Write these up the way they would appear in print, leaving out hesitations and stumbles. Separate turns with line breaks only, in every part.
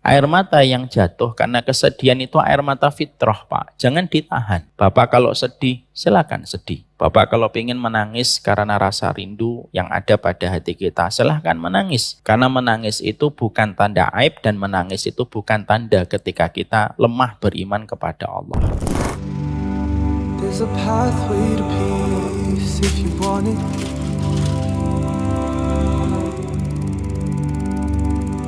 Air mata yang jatuh karena kesedihan itu air mata fitrah, Pak. Jangan ditahan. Bapak kalau sedih, silakan sedih. Bapak kalau ingin menangis karena rasa rindu yang ada pada hati kita, silahkan menangis. Karena menangis itu bukan tanda aib dan menangis itu bukan tanda ketika kita lemah beriman kepada Allah.
There's a pathway to peace if you want it.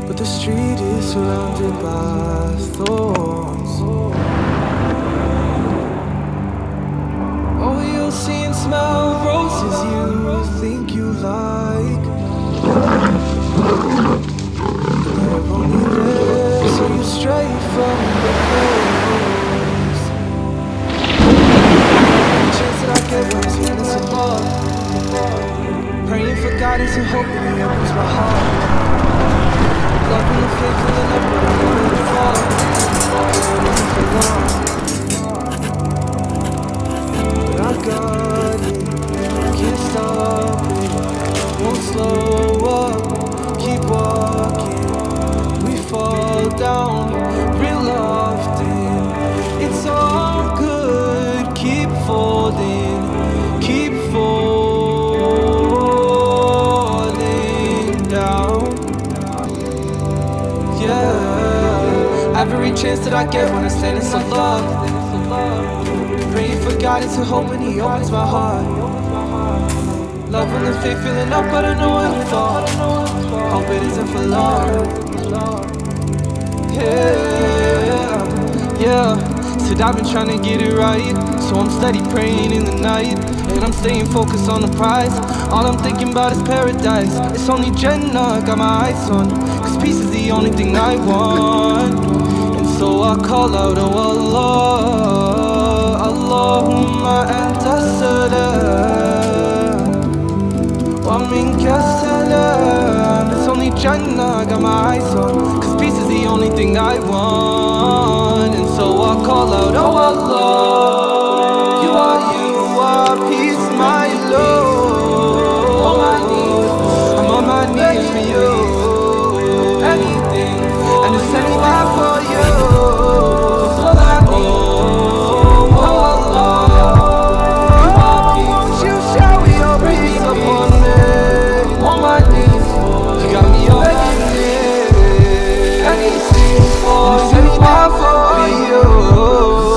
But the street is surrounded by thorns. Oh, you'll see and smell roses you think you like. They're only there so you stray from the place. Chance that I get when I'm feeling so lost. Praying for guidance and hoping He opens my heart. Loving the faith, filling up, but I know it'll fall. It isn't for long. But I got it, can't stop it, won't slow up, keep walking. We fall down real often. It's all good, keep folding, keep falling down. Yeah, every chance that I get when I stand in some love. Praying for guidance and hoping He opens my heart. Loving the faith, filling up, but I know it'll fall. Hope it isn't for long. Yeah, yeah. Said I've been trying to get it right, so I'm steady praying in the night. And I'm staying focused on the prize. All I'm thinking about is paradise. It's only Jannah, got my eyes on. Cause peace is the only thing I want. And so I call out, oh Allah, Allahumma anta salam wa minka salam. It's only Jannah, got my eyes on. Cause peace is the only thing I want. And so I call out, oh Allah, you are peace, my Lord. On my knees, I'm on my knees for you. Anything, and it's anything for you. All I need, oh Allah, you are peace. You shower your peace upon me. On my knees, you got me on begging it. Anything, and it's anything for you.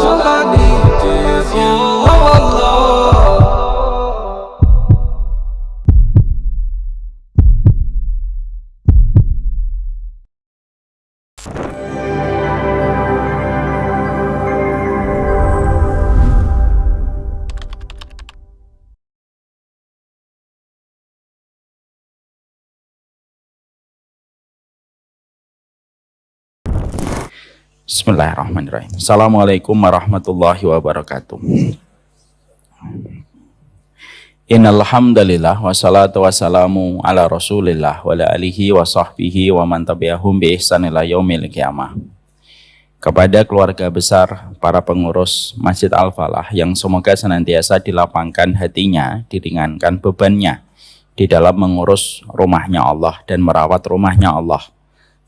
All I need is you, oh Allah.
Bismillahirrahmanirrahim. Assalamualaikum warahmatullahi wabarakatuh. Innal hamdalillah wassalatu wassalamu ala Rasulillah wa ala alihi wa sahbihi wa man tabi'ahum bi ihsan ila yaumil qiyamah. Kepada keluarga besar para pengurus Masjid Al-Falah yang semoga senantiasa dilapangkan hatinya, diringankan bebannya di dalam mengurus rumahnya Allah dan merawat rumahnya Allah.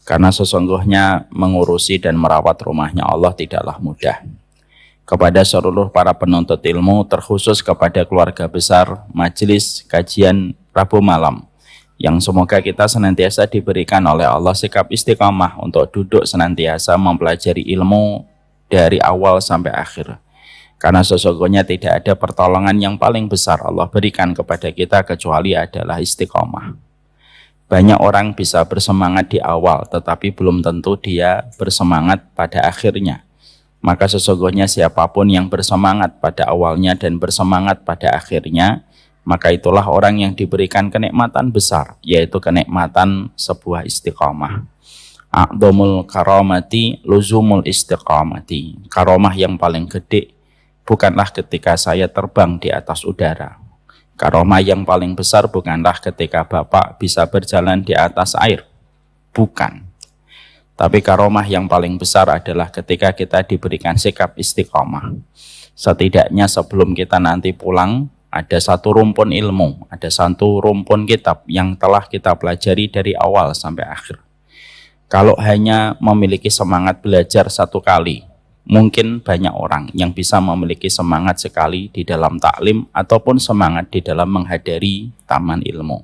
Karena sesungguhnya mengurusi dan merawat rumahnya Allah tidaklah mudah. Kepada seluruh para penuntut ilmu, terkhusus kepada keluarga besar Majelis Kajian Rabu Malam, yang semoga kita senantiasa diberikan oleh Allah sikap istiqamah untuk duduk senantiasa mempelajari ilmu dari awal sampai akhir. Karena sesungguhnya tidak ada pertolongan yang paling besar Allah berikan kepada kita kecuali adalah istiqamah. Banyak orang bisa bersemangat di awal, tetapi belum tentu dia bersemangat pada akhirnya. Maka sesungguhnya siapapun yang bersemangat pada awalnya dan bersemangat pada akhirnya, maka itulah orang yang diberikan kenikmatan besar, yaitu kenikmatan sebuah istiqamah. A'dhamul karamati luzumul istiqamati. Karamah yang paling gede bukanlah ketika saya terbang di atas udara. Karomah yang paling besar bukanlah ketika Bapak bisa berjalan di atas air. Bukan. Tapi karomah yang paling besar adalah ketika kita diberikan sikap istiqamah. Setidaknya sebelum kita nanti pulang, ada satu rumpun ilmu, ada satu rumpun kitab yang telah kita pelajari dari awal sampai akhir. Kalau hanya memiliki semangat belajar satu kali, mungkin banyak orang yang bisa memiliki semangat sekali di dalam taklim ataupun semangat di dalam menghadiri taman ilmu.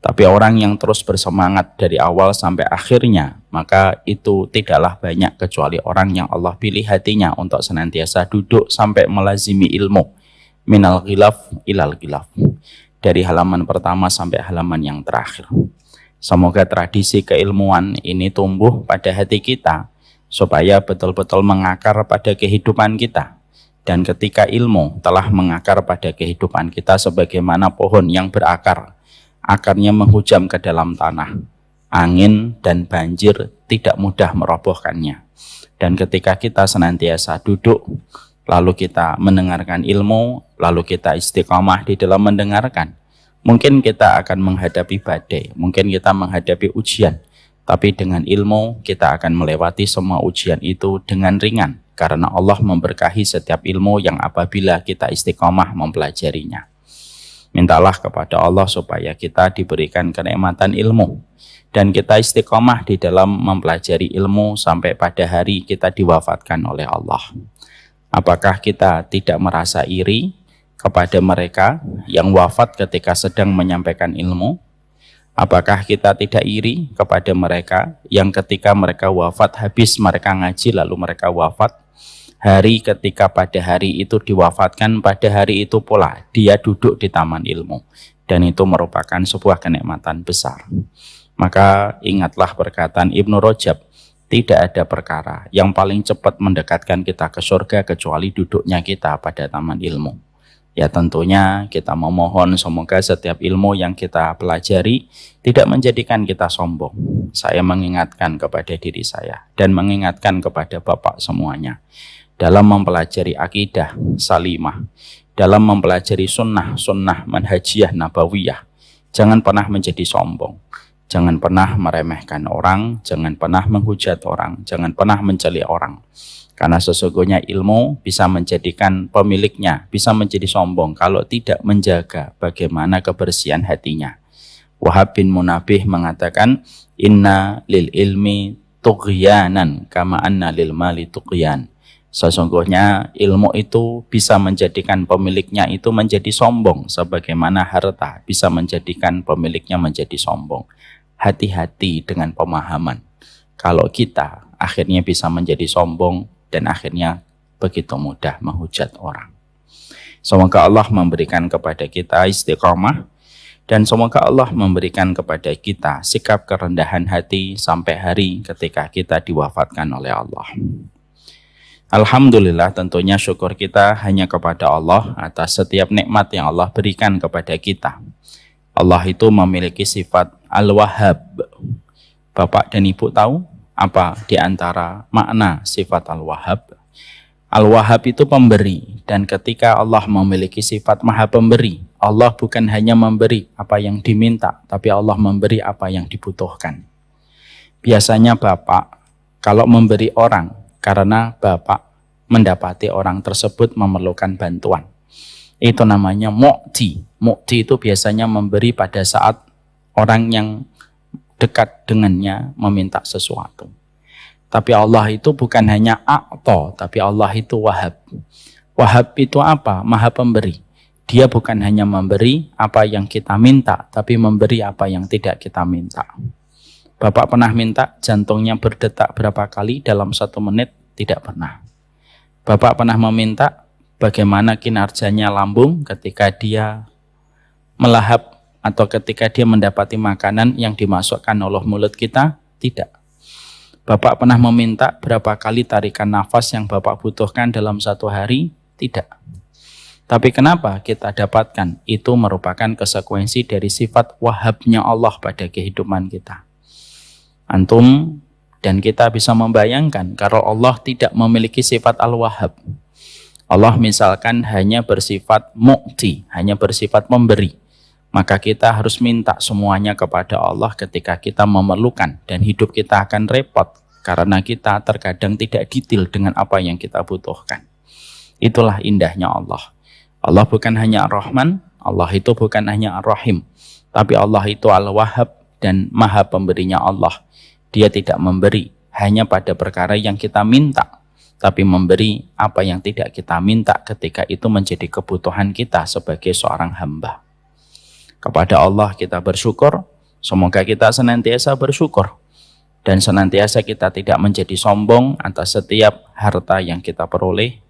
Tapi orang yang terus bersemangat dari awal sampai akhirnya, maka itu tidaklah banyak kecuali orang yang Allah pilih hatinya untuk senantiasa duduk sampai melazimi ilmu. Minal ghilaf ilal ghilaf. Dari halaman pertama sampai halaman yang terakhir. Semoga tradisi keilmuan ini tumbuh pada hati kita, supaya betul-betul mengakar pada kehidupan kita. Dan ketika ilmu telah mengakar pada kehidupan kita sebagaimana pohon yang berakar, akarnya menghujam ke dalam tanah, angin dan banjir tidak mudah merobohkannya. Dan ketika kita senantiasa duduk, lalu kita mendengarkan ilmu, lalu kita istiqamah di dalam mendengarkan, mungkin kita akan menghadapi badai, mungkin kita menghadapi ujian, tapi dengan ilmu kita akan melewati semua ujian itu dengan ringan, karena Allah memberkahi setiap ilmu yang apabila kita istiqamah mempelajarinya. Mintalah kepada Allah supaya kita diberikan kenikmatan ilmu, dan kita istiqamah di dalam mempelajari ilmu sampai pada hari kita diwafatkan oleh Allah. Apakah kita tidak merasa iri kepada mereka yang wafat ketika sedang menyampaikan ilmu? Apakah kita tidak iri kepada mereka yang ketika mereka wafat, habis mereka ngaji lalu mereka wafat? Hari ketika pada hari itu diwafatkan, pada hari itu pula dia duduk di taman ilmu. Dan itu merupakan sebuah kenikmatan besar. Maka ingatlah perkataan Ibnu Rajab, tidak ada perkara yang paling cepat mendekatkan kita ke surga kecuali duduknya kita pada taman ilmu. Ya tentunya kita memohon semoga setiap ilmu yang kita pelajari tidak menjadikan kita sombong. Saya mengingatkan kepada diri saya dan mengingatkan kepada Bapak semuanya. Dalam mempelajari akidah salimah, dalam mempelajari sunnah manhajiyah nabawiyah, jangan pernah menjadi sombong. Jangan pernah meremehkan orang, jangan pernah menghujat orang, jangan pernah mencela orang. Karena sesungguhnya ilmu bisa menjadikan pemiliknya, bisa menjadi sombong kalau tidak menjaga bagaimana kebersihan hatinya. Wahab bin Munabih mengatakan, inna lil ilmi tughyanan kama anna lil mali tughyan. Sesungguhnya ilmu itu bisa menjadikan pemiliknya itu menjadi sombong, sebagaimana harta bisa menjadikan pemiliknya menjadi sombong. Hati-hati dengan pemahaman. Kalau kita akhirnya bisa menjadi sombong, dan akhirnya begitu mudah menghujat orang. Semoga Allah memberikan kepada kita istiqamah, dan semoga Allah memberikan kepada kita sikap kerendahan hati sampai hari ketika kita diwafatkan oleh Allah. Alhamdulillah, tentunya syukur kita hanya kepada Allah atas setiap nikmat yang Allah berikan kepada kita. Allah itu memiliki sifat Al-Wahhab. Bapak dan Ibu tahu apa di antara makna sifat Al-Wahhab? Al-Wahhab itu pemberi, dan ketika Allah memiliki sifat Maha Pemberi, Allah bukan hanya memberi apa yang diminta, tapi Allah memberi apa yang dibutuhkan. Biasanya Bapak kalau memberi orang karena Bapak mendapati orang tersebut memerlukan bantuan, itu namanya mu'ti. Mu'ti itu biasanya memberi pada saat orang yang dekat dengannya meminta sesuatu. Tapi Allah itu bukan hanya a'ta, tapi Allah itu wahab. Wahab itu apa? Maha pemberi. Dia bukan hanya memberi apa yang kita minta, tapi memberi apa yang tidak kita minta. Bapak pernah minta jantungnya berdetak berapa kali dalam 1 menit? Tidak pernah. Bapak pernah meminta bagaimana kinerjanya lambung ketika dia melahap atau ketika dia mendapati makanan yang dimasukkan oleh mulut kita? Tidak. Bapak pernah meminta berapa kali tarikan nafas yang Bapak butuhkan dalam 1 hari? Tidak. Tapi kenapa kita dapatkan? Itu merupakan konsekuensi dari sifat wahabnya Allah pada kehidupan kita. Antum dan kita bisa membayangkan kalau Allah tidak memiliki sifat Al-Wahhab. Allah misalkan hanya bersifat mu'ti, hanya bersifat memberi. Maka kita harus minta semuanya kepada Allah ketika kita memerlukan, dan hidup kita akan repot karena kita terkadang tidak detail dengan apa yang kita butuhkan. Itulah indahnya Allah. Allah bukan hanya Ar-Rahman, Allah itu bukan hanya Ar-Rahim, tapi Allah itu Al-Wahhab dan Maha Pemberinya Allah. Dia tidak memberi hanya pada perkara yang kita minta, tapi memberi apa yang tidak kita minta ketika itu menjadi kebutuhan kita sebagai seorang hamba. Kepada Allah kita bersyukur, semoga kita senantiasa bersyukur dan senantiasa kita tidak menjadi sombong atas setiap harta yang kita peroleh,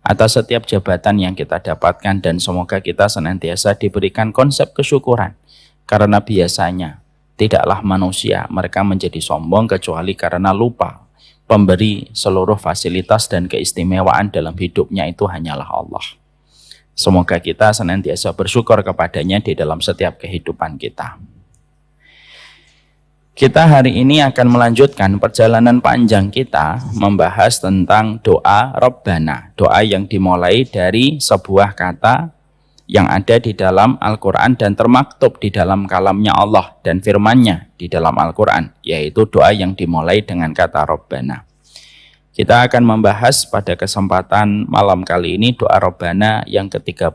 atas setiap jabatan yang kita dapatkan, dan semoga kita senantiasa diberikan konsep kesyukuran, karena biasanya tidaklah manusia mereka menjadi sombong kecuali karena lupa pemberi seluruh fasilitas dan keistimewaan dalam hidupnya itu hanyalah Allah. Semoga kita senantiasa bersyukur kepadanya di dalam setiap kehidupan kita. Kita hari ini akan melanjutkan perjalanan panjang kita membahas tentang doa Rabbana, doa yang dimulai dari sebuah kata yang ada di dalam Al-Quran dan termaktub di dalam kalamnya Allah dan firman-Nya di dalam Al-Quran, yaitu doa yang dimulai dengan kata Rabbana. Kita akan membahas pada kesempatan malam kali ini doa Rabbana yang ke-33.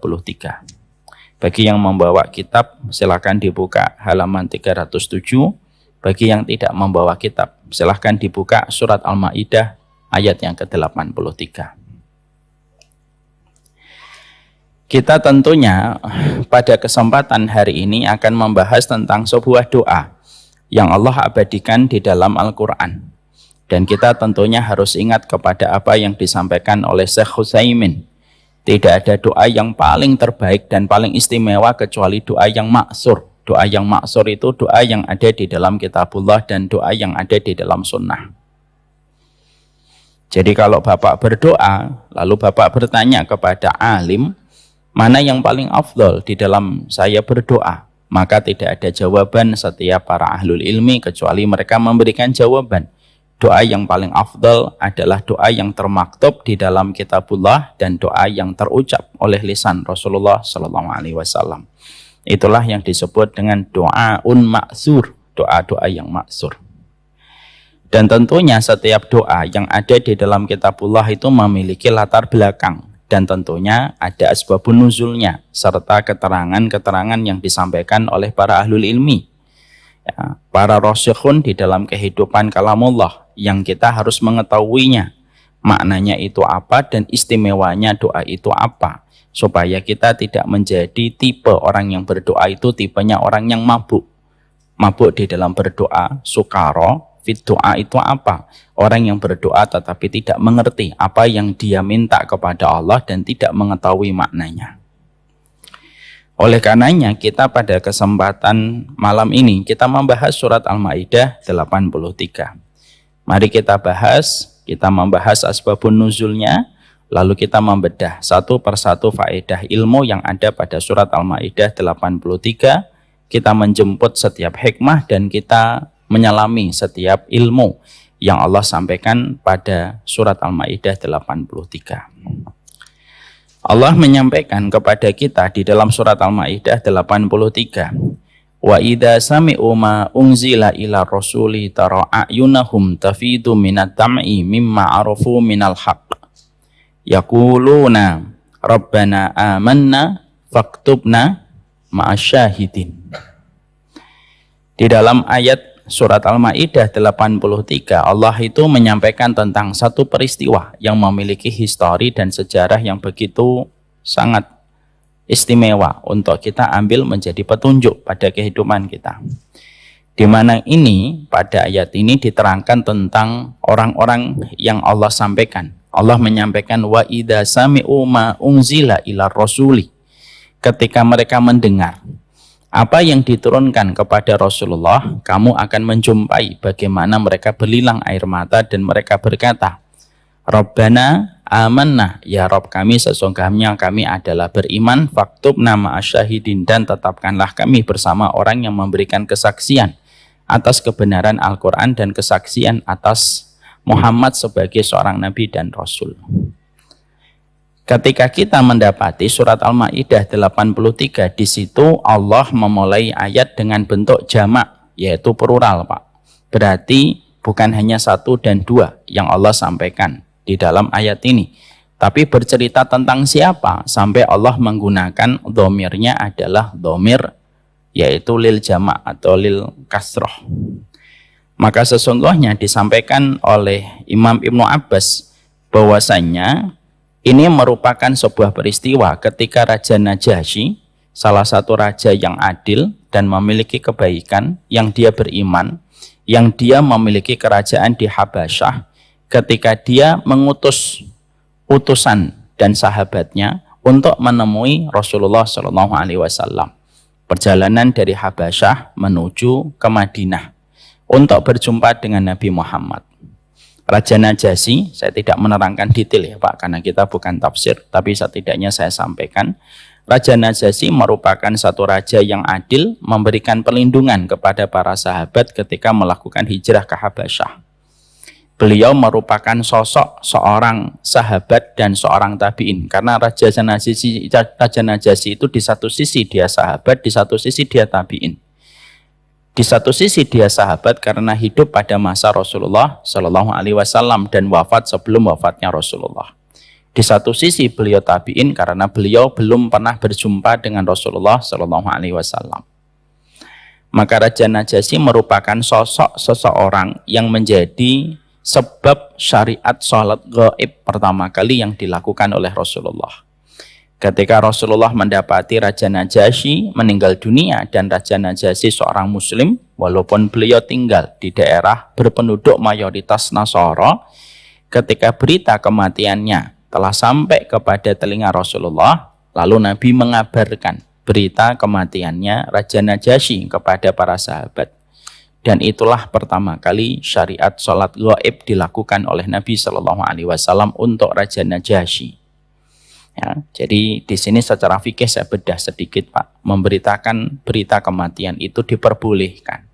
Bagi yang membawa kitab, silakan dibuka halaman 307. Bagi yang tidak membawa kitab, silakan dibuka surat Al-Maidah ayat yang ke-83. Kita tentunya pada kesempatan hari ini akan membahas tentang sebuah doa yang Allah abadikan di dalam Al-Quran. Dan kita tentunya harus ingat kepada apa yang disampaikan oleh Syekh Utsaimin. Tidak ada doa yang paling terbaik dan paling istimewa kecuali doa yang maksur. Doa yang maksur itu doa yang ada di dalam kitabullah dan doa yang ada di dalam sunnah. Jadi kalau Bapak berdoa, lalu Bapak bertanya kepada alim, mana yang paling afdol di dalam saya berdoa? Maka tidak ada jawaban setiap para ahlul ilmi kecuali mereka memberikan jawaban. Doa yang paling afdal adalah doa yang termaktub di dalam kitabullah dan doa yang terucap oleh lisan Rasulullah SAW. Itulah yang disebut dengan doaun maksur, doa-doa yang maksur. Dan tentunya setiap doa yang ada di dalam kitabullah itu memiliki latar belakang. Dan tentunya ada asbabun nuzulnya, serta keterangan-keterangan yang disampaikan oleh para ahlul ilmi. Ya, para rasikhun di dalam kehidupan kalamullah yang kita harus mengetahuinya. Maknanya itu apa dan istimewanya doa itu apa. Supaya kita tidak menjadi tipe orang yang berdoa itu tipenya orang yang mabuk. Mabuk di dalam berdoa, sukaro. Fit doa itu apa? Orang yang berdoa tetapi tidak mengerti apa yang dia minta kepada Allah dan tidak mengetahui maknanya. Oleh karenanya kita pada kesempatan malam ini kita membahas surat Al-Maidah 83. Mari kita membahas asbabun nuzulnya, lalu kita membedah satu persatu faedah ilmu yang ada pada surat Al-Maidah 83. Kita menjemput setiap hikmah dan kita menyelami setiap ilmu yang Allah sampaikan pada surat Al-Maidah 83. Allah menyampaikan kepada kita di dalam surat Al-Maidah 83, wa idza sami'u ma unzila ila rasuli tara a'yunahum tafidu minad dam'i mimma arafu minal haqq yaquluna rabbana amanna faktubna ma'asyahidin. Di dalam ayat surat Al-Maidah 83, Allah itu menyampaikan tentang satu peristiwa yang memiliki histori dan sejarah yang begitu sangat istimewa untuk kita ambil menjadi petunjuk pada kehidupan kita. Di mana ini, pada ayat ini diterangkan tentang orang-orang yang Allah sampaikan. Allah menyampaikan wa idza sami'u ma unzila ila rasuli. Ketika mereka mendengar apa yang diturunkan kepada Rasulullah, kamu akan menjumpai bagaimana mereka berlilang air mata dan mereka berkata, Rabbana amanna, ya Rabb kami sesungguhnya kami adalah beriman, faktubna ma'asyahidin, dan tetapkanlah kami bersama orang yang memberikan kesaksian atas kebenaran Al-Quran dan kesaksian atas Muhammad sebagai seorang Nabi dan Rasul. Ketika kita mendapati surat Al-Maidah 83, di situ Allah memulai ayat dengan bentuk jamak, yaitu plural, Pak. Berarti bukan hanya satu dan dua yang Allah sampaikan di dalam ayat ini, tapi bercerita tentang siapa sampai Allah menggunakan dhomirnya adalah dhomir, yaitu lil jamak atau lil kasroh. Maka sesungguhnya disampaikan oleh Imam Ibnu Abbas bahwasanya ini merupakan sebuah peristiwa ketika Raja Najasyi, salah satu raja yang adil dan memiliki kebaikan, yang dia beriman, yang dia memiliki kerajaan di Habasyah, ketika dia mengutus utusan dan sahabatnya untuk menemui Rasulullah SAW. Perjalanan dari Habasyah menuju ke Madinah untuk berjumpa dengan Nabi Muhammad. Raja Najasyi, saya tidak menerangkan detail ya Pak, karena kita bukan tafsir, tapi setidaknya saya sampaikan. Raja Najasyi merupakan satu raja yang adil, memberikan perlindungan kepada para sahabat ketika melakukan hijrah ke Habasyah. Beliau merupakan sosok seorang sahabat dan seorang tabi'in, karena Raja Najasyi itu di satu sisi dia sahabat, di satu sisi dia tabi'in. Di satu sisi dia sahabat karena hidup pada masa Rasulullah Shallallahu Alaihi Wasallam dan wafat sebelum wafatnya Rasulullah. Di satu sisi beliau tabi'in karena beliau belum pernah berjumpa dengan Rasulullah Shallallahu Alaihi Wasallam. Maka Raja Najasyi merupakan sosok seseorang yang menjadi sebab syariat sholat gaib pertama kali yang dilakukan oleh Rasulullah. Ketika Rasulullah mendapati Raja Najasyi meninggal dunia, dan Raja Najasyi seorang muslim, walaupun beliau tinggal di daerah berpenduduk mayoritas Nasara, ketika berita kematiannya telah sampai kepada telinga Rasulullah, lalu Nabi mengabarkan berita kematiannya Raja Najasyi kepada para sahabat. Dan itulah pertama kali syariat sholat gaib dilakukan oleh Nabi SAW untuk Raja Najasyi. Ya, jadi di sini secara fikih saya bedah sedikit Pak, memberitakan berita kematian itu diperbolehkan.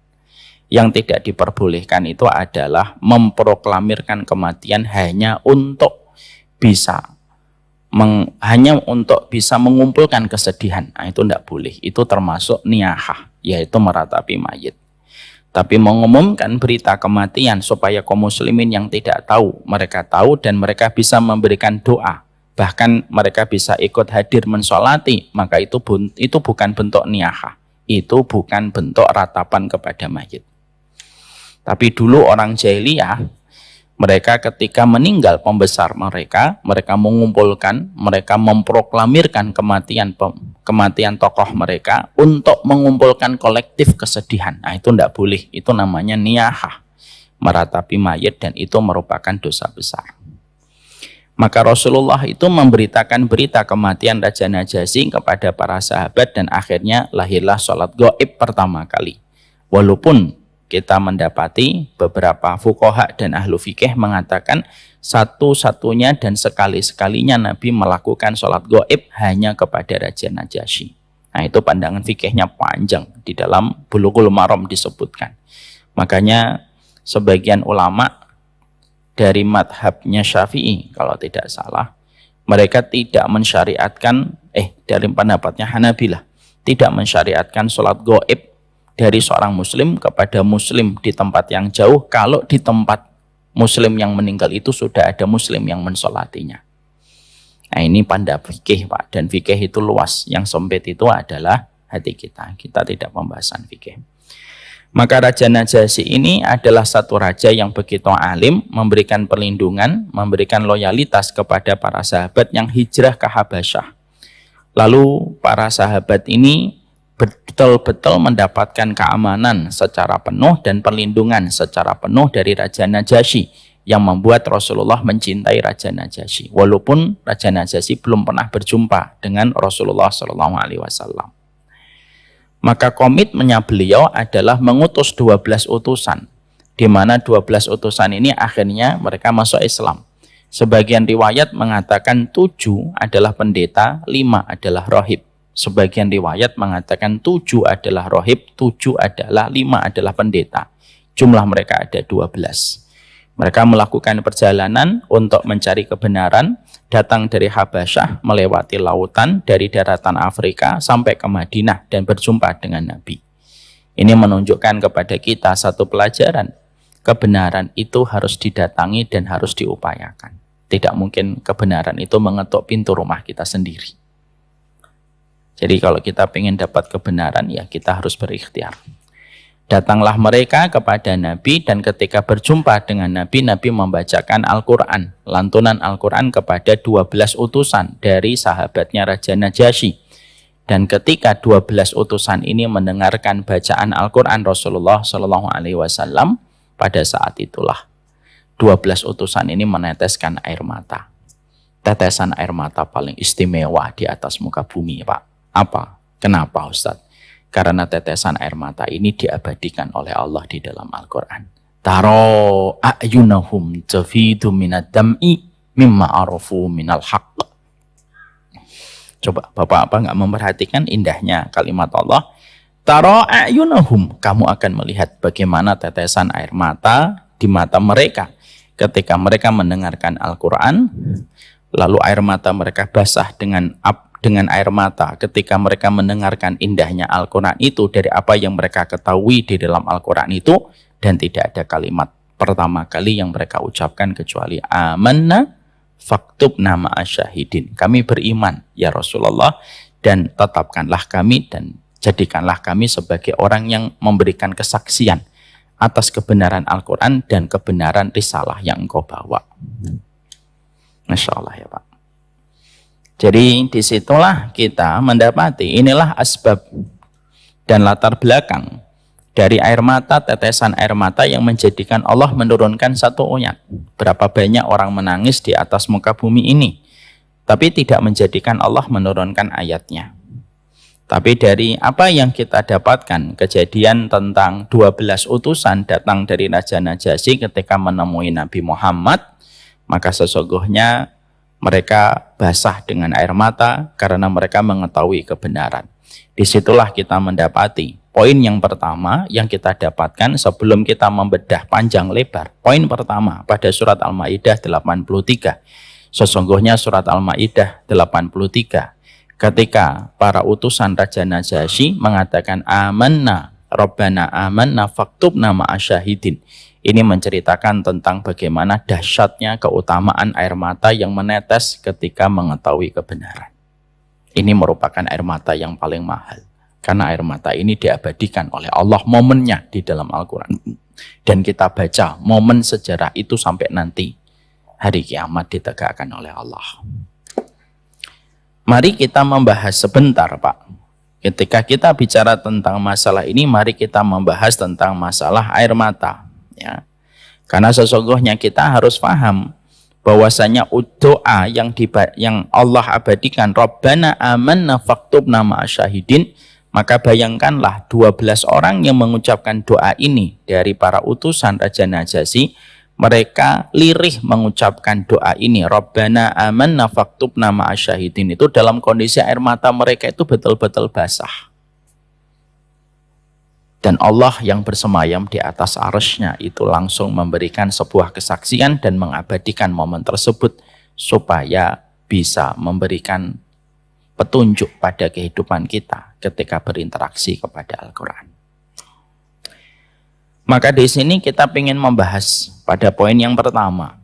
Yang tidak diperbolehkan itu adalah memproklamirkan kematian hanya untuk bisa mengumpulkan kesedihan. Nah, itu tidak boleh. Itu termasuk niyahah, yaitu meratapi mayit. Tapi mengumumkan berita kematian supaya kaum muslimin yang tidak tahu, mereka tahu dan mereka bisa memberikan doa. Bahkan mereka bisa ikut hadir mensolati, maka itu bukan bentuk niyahah, itu bukan bentuk ratapan kepada mayit. Tapi dulu orang jahiliyah, mereka ketika meninggal pembesar mereka mengumpulkan, mereka memproklamirkan kematian tokoh mereka untuk mengumpulkan kolektif kesedihan. Nah, itu tidak boleh, itu namanya niyahah, meratapi mayit, dan itu merupakan dosa besar. Maka Rasulullah itu memberitakan berita kematian Raja Najasyi kepada para sahabat, dan akhirnya lahirlah sholat gaib pertama kali. Walaupun kita mendapati beberapa fuqaha dan ahlu fikih mengatakan satu-satunya dan sekali-sekalinya Nabi melakukan sholat gaib hanya kepada Raja Najasyi. Nah, itu pandangan fikihnya panjang, di dalam Bulughul Maram disebutkan. Makanya sebagian ulama dari madhabnya Syafi'i, kalau tidak salah, mereka tidak mensyariatkan, dari pendapatnya Hanabilah, tidak mensyariatkan sholat gaib dari seorang muslim kepada muslim di tempat yang jauh, kalau di tempat muslim yang meninggal itu sudah ada muslim yang mensolatinya. Nah, ini pandangan fikih Pak, dan fikih itu luas, yang sempit itu adalah hati kita tidak pembahasan fikih. Maka Raja Najasyi ini adalah satu raja yang begitu alim, memberikan perlindungan, memberikan loyalitas kepada para sahabat yang hijrah ke Habasyah. Lalu para sahabat ini betul-betul mendapatkan keamanan secara penuh dan perlindungan secara penuh dari Raja Najasyi, yang membuat Rasulullah mencintai Raja Najasyi. Walaupun Raja Najasyi belum pernah berjumpa dengan Rasulullah SAW. Maka komitmennya beliau adalah mengutus 12 utusan, di mana 12 utusan ini akhirnya mereka masuk Islam. Sebagian riwayat mengatakan 7 adalah pendeta, 5 adalah rohib. Sebagian riwayat mengatakan 7 adalah rohib, 7 adalah 5 adalah pendeta. Jumlah mereka ada 12. Mereka melakukan perjalanan untuk mencari kebenaran, datang dari Habasyah, melewati lautan dari daratan Afrika sampai ke Madinah dan berjumpa dengan Nabi. Ini menunjukkan kepada kita satu pelajaran. Kebenaran itu harus didatangi dan harus diupayakan. Tidak mungkin kebenaran itu mengetuk pintu rumah kita sendiri. Jadi kalau kita ingin dapat kebenaran, ya kita harus berikhtiar. Datanglah mereka kepada Nabi dan ketika berjumpa dengan Nabi, Nabi membacakan Al-Quran, lantunan Al-Quran kepada 12 utusan dari sahabatnya Raja Najasyi. Dan ketika 12 utusan ini mendengarkan bacaan Al-Quran Rasulullah Shallallahu Alaihi Wasallam, pada saat itulah 12 utusan ini meneteskan air mata. Tetesan air mata paling istimewa di atas muka bumi, Pak. Apa? Kenapa, Ustadz? Karena tetesan air mata ini diabadikan oleh Allah di dalam Al-Quran. Taro a'yunahum tafidu minad dam'i mimma arafu minal haqq. Coba Bapak apa nggak memperhatikan indahnya kalimat Allah? Taro a'yunahum, kamu akan melihat bagaimana tetesan air mata di mata mereka ketika mereka mendengarkan Al-Quran, lalu air mata mereka basah dengan air mata ketika mereka mendengarkan indahnya Al-Quran itu dari apa yang mereka ketahui di dalam Al-Quran itu, dan tidak ada kalimat pertama kali yang mereka ucapkan kecuali amanna faktubna ma'asyahidin. Kami beriman ya Rasulullah dan tetapkanlah kami dan jadikanlah kami sebagai orang yang memberikan kesaksian atas kebenaran Al-Quran dan kebenaran risalah yang engkau bawa. Masya Allah ya Pak. Jadi disitulah kita mendapati inilah asbab dan latar belakang dari air mata, tetesan air mata yang menjadikan Allah menurunkan satu ayat. Berapa banyak orang menangis di atas muka bumi ini, tapi tidak menjadikan Allah menurunkan ayatnya. Tapi dari apa yang kita dapatkan, kejadian tentang 12 utusan datang dari Raja Najasyi ketika menemui Nabi Muhammad, maka sesungguhnya mereka basah dengan air mata karena mereka mengetahui kebenaran. Disitulah kita mendapati poin yang pertama yang kita dapatkan sebelum kita membedah panjang lebar. Poin pertama pada surat Al-Maidah 83. Sesungguhnya surat Al-Maidah 83 ketika para utusan Raja Najasyi mengatakan amanna Rabbana amanna faktubna ma'asyahidin. Ini menceritakan tentang bagaimana dahsyatnya keutamaan air mata yang menetes ketika mengetahui kebenaran. Ini merupakan air mata yang paling mahal. Karena air mata ini diabadikan oleh Allah momennya di dalam Al-Quran. Dan kita baca momen sejarah itu sampai nanti hari kiamat ditegakkan oleh Allah. Mari kita membahas sebentar Pak. Ketika kita bicara tentang masalah ini, mari kita membahas tentang masalah air mata. Ya. Karena sesungguhnya kita harus paham bahwasanya doa yang Allah abadikan Rabbana amanna faktubna ma'asyahidin, maka bayangkanlah 12 orang yang mengucapkan doa ini dari para utusan Raja Najasyi, mereka lirih mengucapkan doa ini Rabbana amanna faktubna ma'asyahidin itu dalam kondisi air mata mereka itu betul-betul basah. Dan Allah yang bersemayam di atas arsy-Nya itu langsung memberikan sebuah kesaksian dan mengabadikan momen tersebut supaya bisa memberikan petunjuk pada kehidupan kita ketika berinteraksi kepada Al-Quran. Maka di sini kita ingin membahas pada poin yang pertama,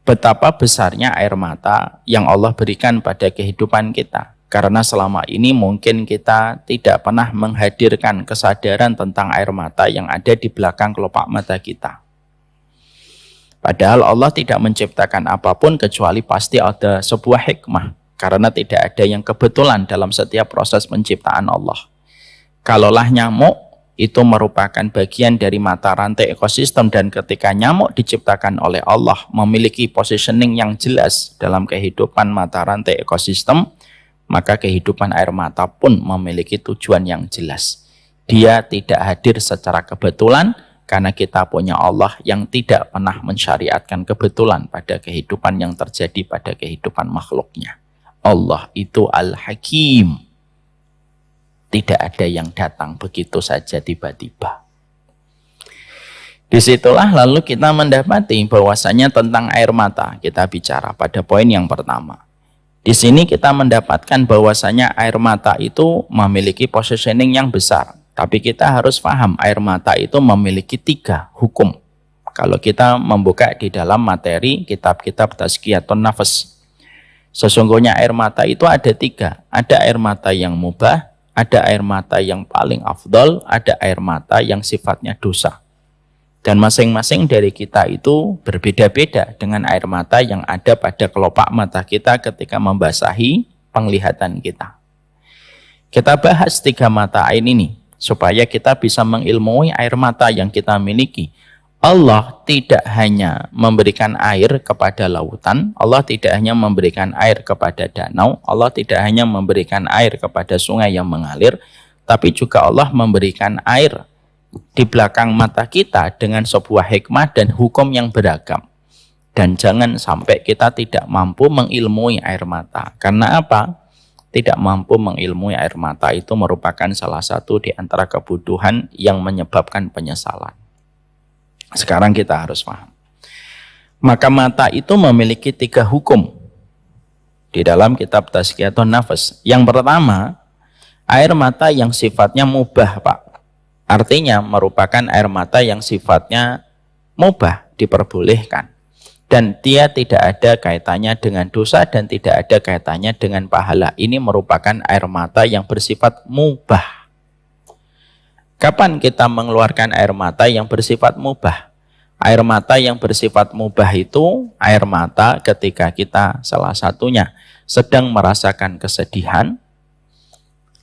betapa besarnya air mata yang Allah berikan pada kehidupan kita. Karena selama ini mungkin kita tidak pernah menghadirkan kesadaran tentang air mata yang ada di belakang kelopak mata kita. Padahal Allah tidak menciptakan apapun kecuali pasti ada sebuah hikmah. Karena tidak ada yang kebetulan dalam setiap proses penciptaan Allah. Kalaulah nyamuk itu merupakan bagian dari mata rantai ekosistem, dan ketika nyamuk diciptakan oleh Allah memiliki positioning yang jelas dalam kehidupan mata rantai ekosistem, maka kehidupan air mata pun memiliki tujuan yang jelas. Dia tidak hadir secara kebetulan karena kita punya Allah yang tidak pernah mensyariatkan kebetulan pada kehidupan yang terjadi pada kehidupan makhluknya. Allah itu Al-Hakim. Tidak ada yang datang begitu saja tiba-tiba. Disitulah lalu kita mendapati bahwasanya tentang air mata kita bicara pada poin yang pertama. Di sini kita mendapatkan bahwasanya air mata itu memiliki positioning yang besar. Tapi kita harus paham air mata itu memiliki 3 hukum. Kalau kita membuka di dalam materi kitab-kitab Tazkiyatun Nafas. Sesungguhnya air mata itu ada 3. Ada air mata yang mubah, ada air mata yang paling afdol, ada air mata yang sifatnya dosa. Dan masing-masing dari kita itu berbeda-beda dengan air mata yang ada pada kelopak mata kita ketika membasahi penglihatan kita. Kita bahas 3 mata air ini supaya kita bisa mengilmui air mata yang kita miliki. Allah tidak hanya memberikan air kepada lautan, Allah tidak hanya memberikan air kepada danau, Allah tidak hanya memberikan air kepada sungai yang mengalir, tapi juga Allah memberikan air di belakang mata kita dengan sebuah hikmah dan hukum yang beragam. Dan jangan sampai kita tidak mampu mengilmui air mata. Karena apa? Tidak mampu mengilmui air mata itu merupakan salah satu di antara kebutuhan yang menyebabkan penyesalan. Sekarang kita harus paham. Maka mata itu memiliki 3 hukum di dalam kitab Tazkiyatun Nafas. Yang pertama, air mata yang sifatnya mubah, Pak. Artinya merupakan air mata yang sifatnya mubah, diperbolehkan. Dan dia tidak ada kaitannya dengan dosa dan tidak ada kaitannya dengan pahala. Ini merupakan air mata yang bersifat mubah. Kapan kita mengeluarkan air mata yang bersifat mubah? Air mata yang bersifat mubah itu air mata ketika kita salah satunya sedang merasakan kesedihan,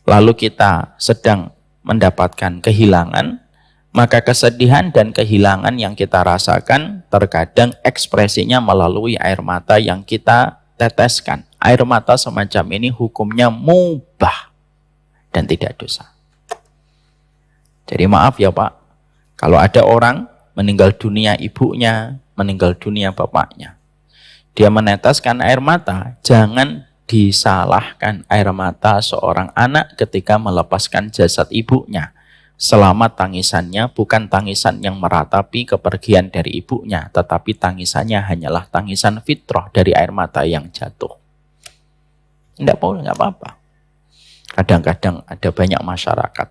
lalu kita sedang mendapatkan kehilangan, maka kesedihan dan kehilangan yang kita rasakan terkadang ekspresinya melalui air mata yang kita teteskan. Air mata semacam ini hukumnya mubah dan tidak dosa. Jadi maaf ya Pak, kalau ada orang meninggal dunia ibunya, meninggal dunia bapaknya, dia meneteskan air mata, jangan disalahkan air mata seorang anak ketika melepaskan jasad ibunya. Selama tangisannya bukan tangisan yang meratapi kepergian dari ibunya, tetapi tangisannya hanyalah tangisan fitrah dari air mata yang jatuh. Tidak apa-apa. Kadang-kadang ada banyak masyarakat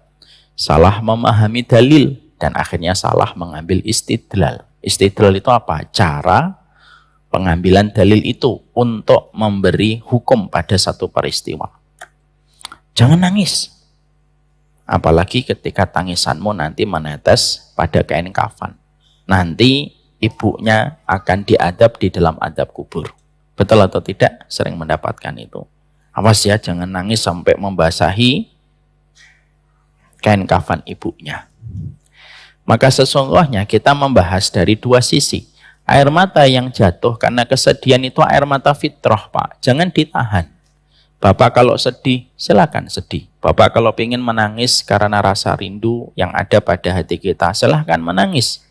salah memahami dalil dan akhirnya salah mengambil istidlal. Istidlal itu apa? Cara pengambilan dalil itu untuk memberi hukum pada satu peristiwa. Jangan nangis. Apalagi ketika tangisanmu nanti menetes pada kain kafan. Nanti ibunya akan diadab di dalam adab kubur. Betul atau tidak? Sering mendapatkan itu. Awas ya, jangan nangis sampai membasahi kain kafan ibunya. Maka sesungguhnya kita membahas dari 2 sisi. Air mata yang jatuh karena kesedihan itu air mata fitrah, Pak. Jangan ditahan. Bapak kalau sedih, silakan sedih. Bapak kalau ingin menangis karena rasa rindu yang ada pada hati kita, silakan menangis.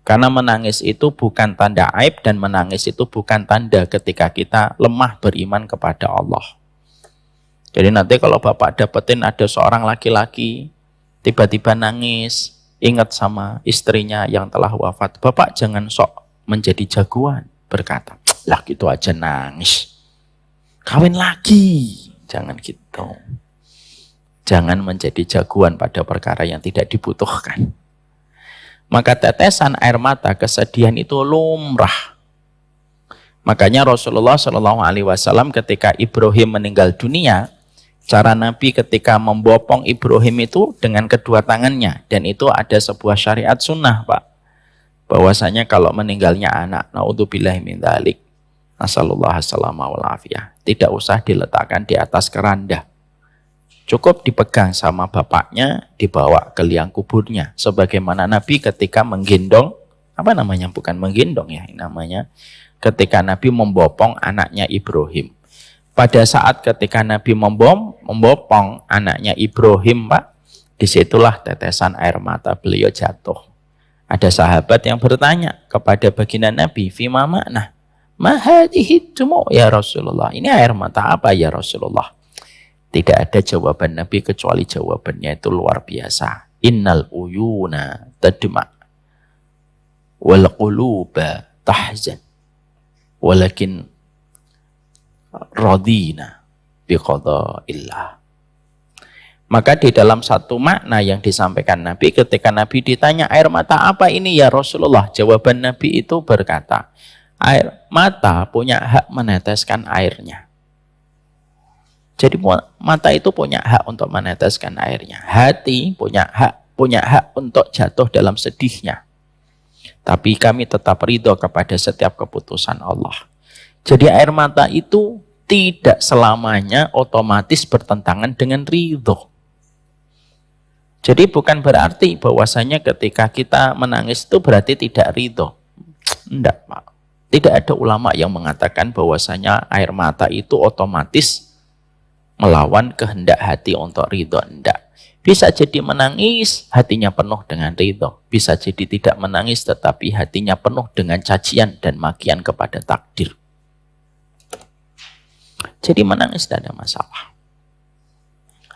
Karena menangis itu bukan tanda aib dan menangis itu bukan tanda ketika kita lemah beriman kepada Allah. Jadi nanti kalau Bapak dapetin ada seorang laki-laki tiba-tiba nangis, ingat sama istrinya yang telah wafat, Bapak jangan sok menjadi jagoan, berkata, lah gitu aja nangis, kawin lagi. Jangan gitu. Jangan menjadi jagoan pada perkara yang tidak dibutuhkan. Maka tetesan air mata kesedihan itu lumrah. Makanya Rasulullah SAW ketika Ibrahim meninggal dunia, cara Nabi ketika membopong Ibrahim itu dengan kedua tangannya. Dan itu ada sebuah syariat sunnah, Pak. Bahwasanya kalau meninggalnya anak, naudzubillahi min dzalik, nasallallahu salama wal afiyah, tidak usah diletakkan di atas keranda. Cukup dipegang sama bapaknya, dibawa ke liang kuburnya. Sebagaimana Nabi ketika menggendong, bukan menggendong ya, namanya ketika Nabi membopong anaknya Ibrahim. Pada saat ketika Nabi membopong anaknya Ibrahim, Pak, disitulah tetesan air mata beliau jatuh. Ada sahabat yang bertanya kepada baginda Nabi, fima makna? Ma hadhihi dumu ya Rasulullah. Ini air mata apa ya Rasulullah? Tidak ada jawaban Nabi kecuali jawabannya itu luar biasa. Innal uyuna tadma wal quluba tahzan walakin radina biqada'illah. Maka di dalam satu makna yang disampaikan Nabi ketika Nabi ditanya air mata apa ini ya Rasulullah, jawaban Nabi itu berkata, air mata punya hak meneteskan airnya. Jadi mata itu punya hak untuk meneteskan airnya. Hati punya hak untuk jatuh dalam sedihnya. Tapi kami tetap ridho kepada setiap keputusan Allah. Jadi air mata itu tidak selamanya otomatis bertentangan dengan ridho. Jadi bukan berarti bahwasanya ketika kita menangis itu berarti tidak ridho. Tidak, Pak. Tidak ada ulama yang mengatakan bahwasanya air mata itu otomatis melawan kehendak hati untuk ridho. Tidak. Bisa jadi menangis, hatinya penuh dengan ridho. Bisa jadi tidak menangis, tetapi hatinya penuh dengan cacian dan makian kepada takdir. Jadi menangis tidak ada masalah.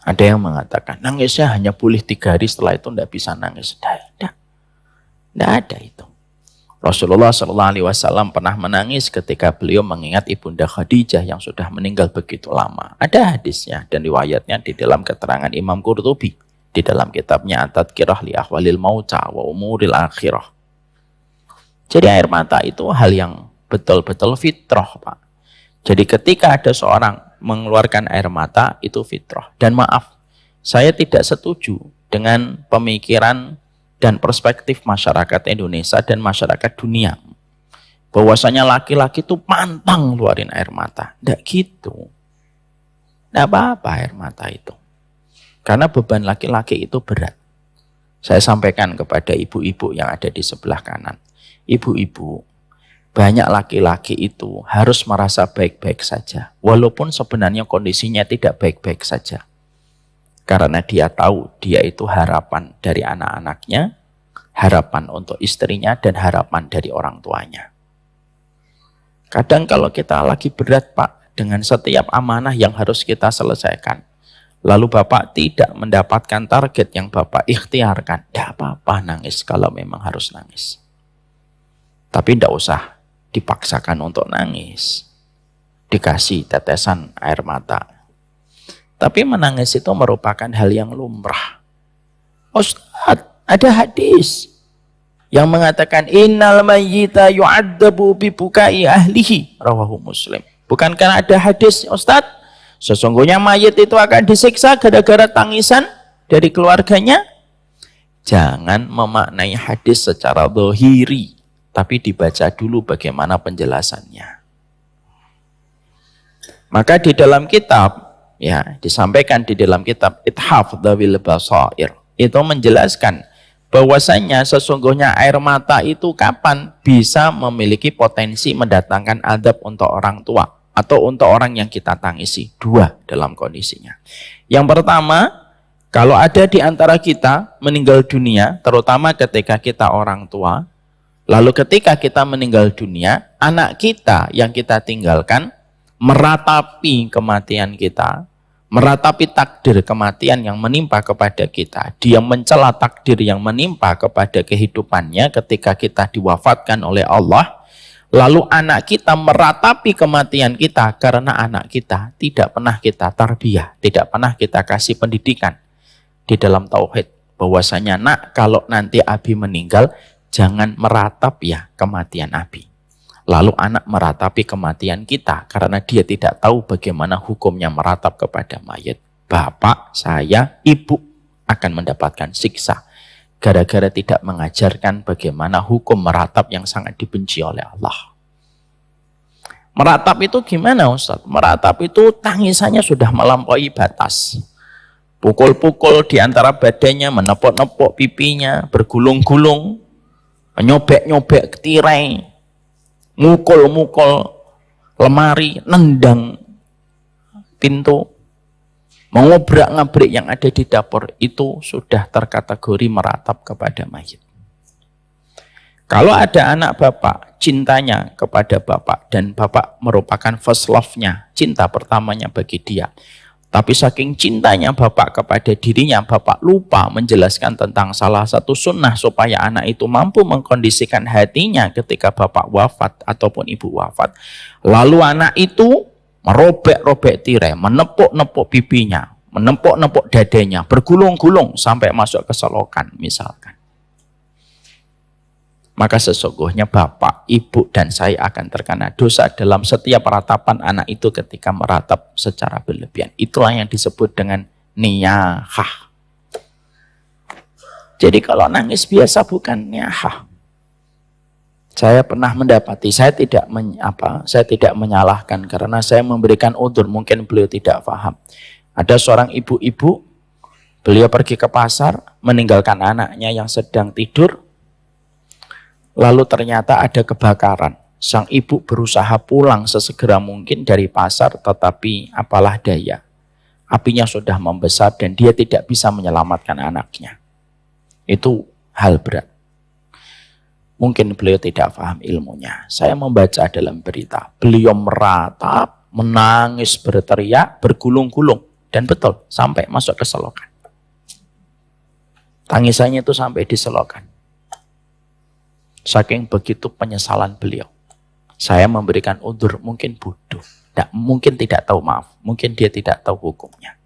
Ada yang mengatakan, nangisnya hanya boleh 3 hari, setelah itu tidak bisa nangis. Tidak ada itu. Rasulullah SAW pernah menangis ketika beliau mengingat Ibunda Khadijah yang sudah meninggal begitu lama. Ada hadisnya dan riwayatnya di dalam keterangan Imam Qurtubi di dalam kitabnya At-Tadhkirah li Ahwalil Mauta wa Umuril Akhirah. Jadi air mata itu hal yang betul-betul fitrah, Pak. Jadi ketika ada seorang mengeluarkan air mata itu fitrah. Dan maaf, saya tidak setuju dengan pemikiran dan perspektif masyarakat Indonesia dan masyarakat dunia bahwasanya laki-laki itu pantang ngeluarin air mata. Tidak gitu. Tidak apa-apa air mata itu. Karena beban laki-laki itu berat. Saya sampaikan kepada ibu-ibu yang ada di sebelah kanan. Ibu-ibu, banyak laki-laki itu harus merasa baik-baik saja. Walaupun sebenarnya kondisinya tidak baik-baik saja. Karena dia tahu dia itu harapan dari anak-anaknya, harapan untuk istrinya, dan harapan dari orang tuanya. Kadang kalau kita lagi berat, Pak, dengan setiap amanah yang harus kita selesaikan, lalu Bapak tidak mendapatkan target yang Bapak ikhtiarkan, tidak apa-apa nangis kalau memang harus nangis. Tapi tidak usah dipaksakan untuk nangis. Dikasih tetesan air mata. Tapi menangis itu merupakan hal yang lumrah. Ustaz, ada hadis yang mengatakan innal mayyita yu'adzabu bi bukai ahlihi, rawahu Muslim. Bukankah ada hadis, Ustaz? Sesungguhnya mayit itu akan disiksa gara-gara tangisan dari keluarganya. Jangan memaknai hadis secara zahiri, tapi dibaca dulu bagaimana penjelasannya. Maka di dalam kitab, ya, disampaikan di dalam kitab Ithaf Dzawil Basair, itu menjelaskan bahwasanya sesungguhnya air mata itu kapan bisa memiliki potensi mendatangkan adab untuk orang tua atau untuk orang yang kita tangisi. 2 dalam kondisinya. Yang pertama, kalau ada di antara kita meninggal dunia, terutama ketika kita orang tua, lalu ketika kita meninggal dunia, anak kita yang kita tinggalkan meratapi kematian kita, meratapi takdir kematian yang menimpa kepada kita. Dia mencela takdir yang menimpa kepada kehidupannya ketika kita diwafatkan oleh Allah. Lalu anak kita meratapi kematian kita karena anak kita tidak pernah kita tarbiyah, tidak pernah kita kasih pendidikan di dalam tauhid. Bahwasanya, nak, kalau nanti Abi meninggal, jangan meratap ya kematian Abi. Lalu anak meratapi kematian kita karena dia tidak tahu bagaimana hukumnya meratap kepada mayit. Bapak, saya, ibu akan mendapatkan siksa gara-gara tidak mengajarkan bagaimana hukum meratap yang sangat dibenci oleh Allah. Meratap itu gimana, Ustaz? Meratap itu tangisannya sudah melampaui batas. Pukul-pukul di antara badannya, menepuk-nepuk pipinya, bergulung-gulung, nyobek-nyobek tirai, mukul-mukul lemari, nendang pintu, mengobrak-ngabrik yang ada di dapur, itu sudah terkategori meratap kepada mayit. Kalau ada anak Bapak, cintanya kepada Bapak, dan Bapak merupakan first love-nya, cinta pertamanya bagi dia. Tapi saking cintanya Bapak kepada dirinya, Bapak lupa menjelaskan tentang salah satu sunnah supaya anak itu mampu mengkondisikan hatinya ketika Bapak wafat ataupun Ibu wafat. Lalu anak itu merobek-robek tirai, menepuk-nepuk pipinya, menepuk-nepuk dadanya, bergulung-gulung sampai masuk ke selokan misalkan. maka sesungguhnya bapak, ibu, dan saya akan terkena dosa dalam setiap ratapan anak itu ketika meratap secara berlebihan. Itulah yang disebut dengan niyahah. Jadi kalau nangis biasa bukan niyahah. Saya pernah mendapati, saya tidak menyalahkan karena saya memberikan udzur, mungkin beliau tidak paham. Ada seorang ibu-ibu, beliau pergi ke pasar, meninggalkan anaknya yang sedang tidur, lalu ternyata ada kebakaran. Sang ibu berusaha pulang sesegera mungkin dari pasar, tetapi apalah daya. Apinya sudah membesar dan dia tidak bisa menyelamatkan anaknya. Itu hal berat. Mungkin beliau tidak paham ilmunya. Saya membaca dalam berita, beliau meratap, menangis, berteriak, bergulung-gulung. Dan betul, sampai masuk ke selokan. Tangisannya itu sampai di selokan. Saking begitu penyesalan beliau. Saya memberikan udzur, mungkin bodoh. Mungkin tidak tahu maaf. Mungkin dia tidak tahu hukumnya.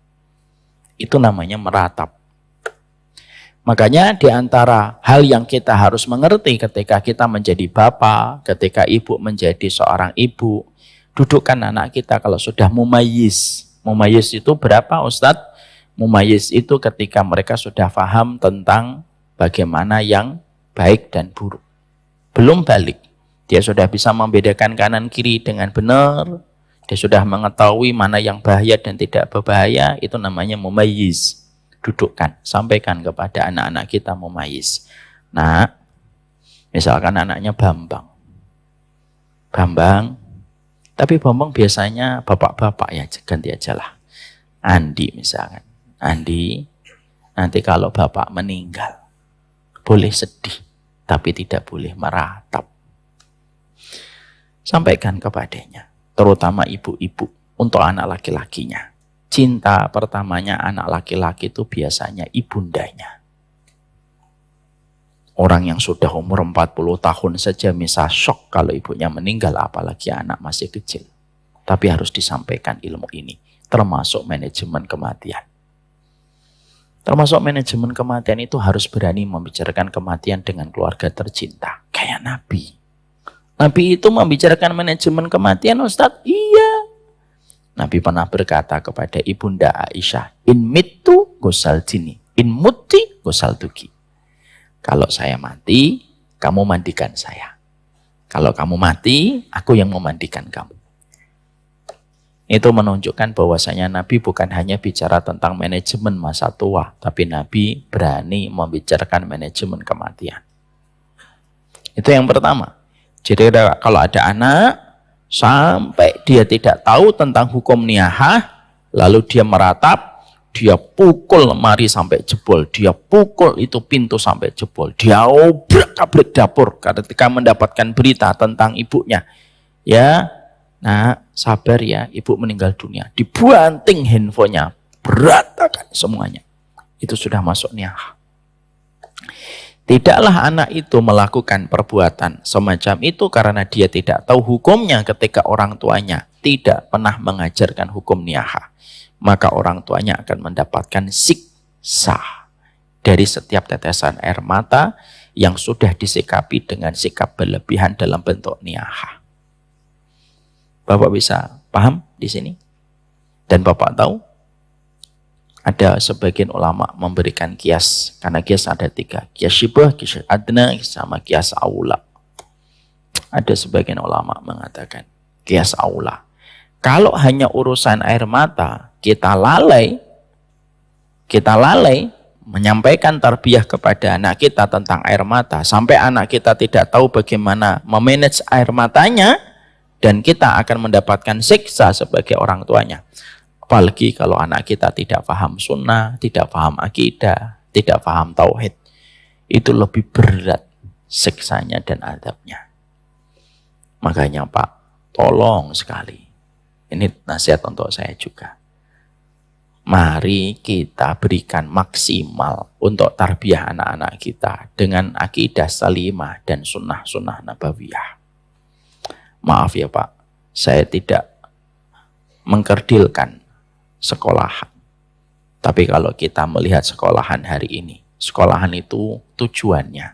Itu namanya meratap. Makanya di antara hal yang kita harus mengerti ketika kita menjadi bapak, ketika ibu menjadi seorang ibu, dudukkan anak kita kalau sudah mumayyiz. Mumayyiz itu berapa Ustadz? Mumayyiz itu ketika mereka sudah paham tentang bagaimana yang baik dan buruk. Belum balik. Dia sudah bisa membedakan kanan kiri dengan benar. Dia sudah mengetahui mana yang bahaya dan tidak berbahaya. Itu namanya mumayyiz. Dudukkan, sampaikan kepada anak-anak kita mumayyiz. Nah, misalkan anaknya Bambang. Tapi Bambang biasanya bapak-bapak ya, ganti aja lah. Andi misalkan. Andi, nanti kalau bapak meninggal, boleh sedih, tapi tidak boleh meratap. Sampaikan kepadanya, terutama ibu-ibu, untuk anak laki-lakinya. Cinta pertamanya anak laki-laki itu biasanya ibundanya. Orang yang sudah umur 40 tahun saja bisa shock kalau ibunya meninggal, apalagi anak masih kecil. Tapi harus disampaikan ilmu ini, termasuk manajemen kematian. Termasuk manajemen kematian itu harus berani membicarakan kematian dengan keluarga tercinta. Kayak Nabi. Nabi itu membicarakan manajemen kematian, Ustadz? Iya. Nabi pernah berkata kepada Ibunda Aisyah, in mittu ghusaltini, in mutti ghusaltuki. Kalau saya mati, kamu mandikan saya. Kalau kamu mati, aku yang memandikan kamu. Itu menunjukkan bahwasanya Nabi bukan hanya bicara tentang manajemen masa tua, tapi Nabi berani membicarakan manajemen kematian. Itu yang pertama. Jadi kalau ada anak, sampai dia tidak tahu tentang hukum niyahah, lalu dia meratap, dia pukul lemari sampai jebol, dia pukul itu pintu sampai jebol, dia obrak-abrik dapur ketika mendapatkan berita tentang ibunya. Ya, nah sabar ya, ibu meninggal dunia. Dibanting handphonenya, berantakan semuanya. Itu sudah masuk niyahah. Tidaklah anak itu melakukan perbuatan semacam itu karena dia tidak tahu hukumnya ketika orang tuanya tidak pernah mengajarkan hukum niyahah. Maka orang tuanya akan mendapatkan siksa dari setiap tetesan air mata yang sudah disikapi dengan sikap berlebihan dalam bentuk niyahah. Bapak bisa paham di sini? Dan Bapak tahu? Ada sebagian ulama memberikan kias, karena kias ada 3. Kias syibah, kias adna, sama kias aula. Ada sebagian ulama mengatakan kias aula. Kalau hanya urusan air mata, kita lalai menyampaikan tarbiyah kepada anak kita tentang air mata, sampai anak kita tidak tahu bagaimana memanage air matanya, dan kita akan mendapatkan siksa sebagai orang tuanya. Apalagi kalau anak kita tidak paham sunnah, tidak paham akidah, tidak paham tauhid. Itu lebih berat siksanya dan adabnya. Makanya Pak, tolong sekali. Ini nasihat untuk saya juga. Mari kita berikan maksimal untuk tarbiyah anak-anak kita dengan akidah salimah dan sunnah-sunnah nabawiyah. Maaf ya Pak, saya tidak mengkerdilkan sekolahan. Tapi kalau kita melihat sekolahan hari ini, sekolahan itu tujuannya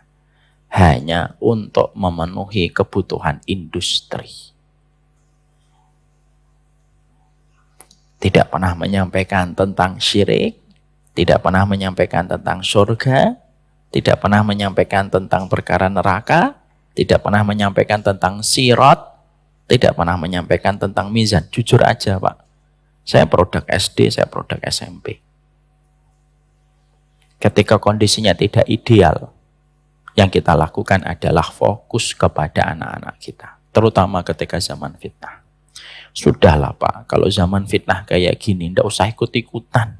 hanya untuk memenuhi kebutuhan industri. Tidak pernah menyampaikan tentang syirik, tidak pernah menyampaikan tentang surga, tidak pernah menyampaikan tentang perkara neraka, tidak pernah menyampaikan tentang sirat, tidak pernah menyampaikan tentang mizan. Jujur aja Pak, saya produk SD, saya produk SMP. Ketika kondisinya tidak ideal, yang kita lakukan adalah fokus kepada anak-anak kita, terutama ketika zaman fitnah. Sudahlah Pak, kalau zaman fitnah kayak gini, ndak usah ikut-ikutan.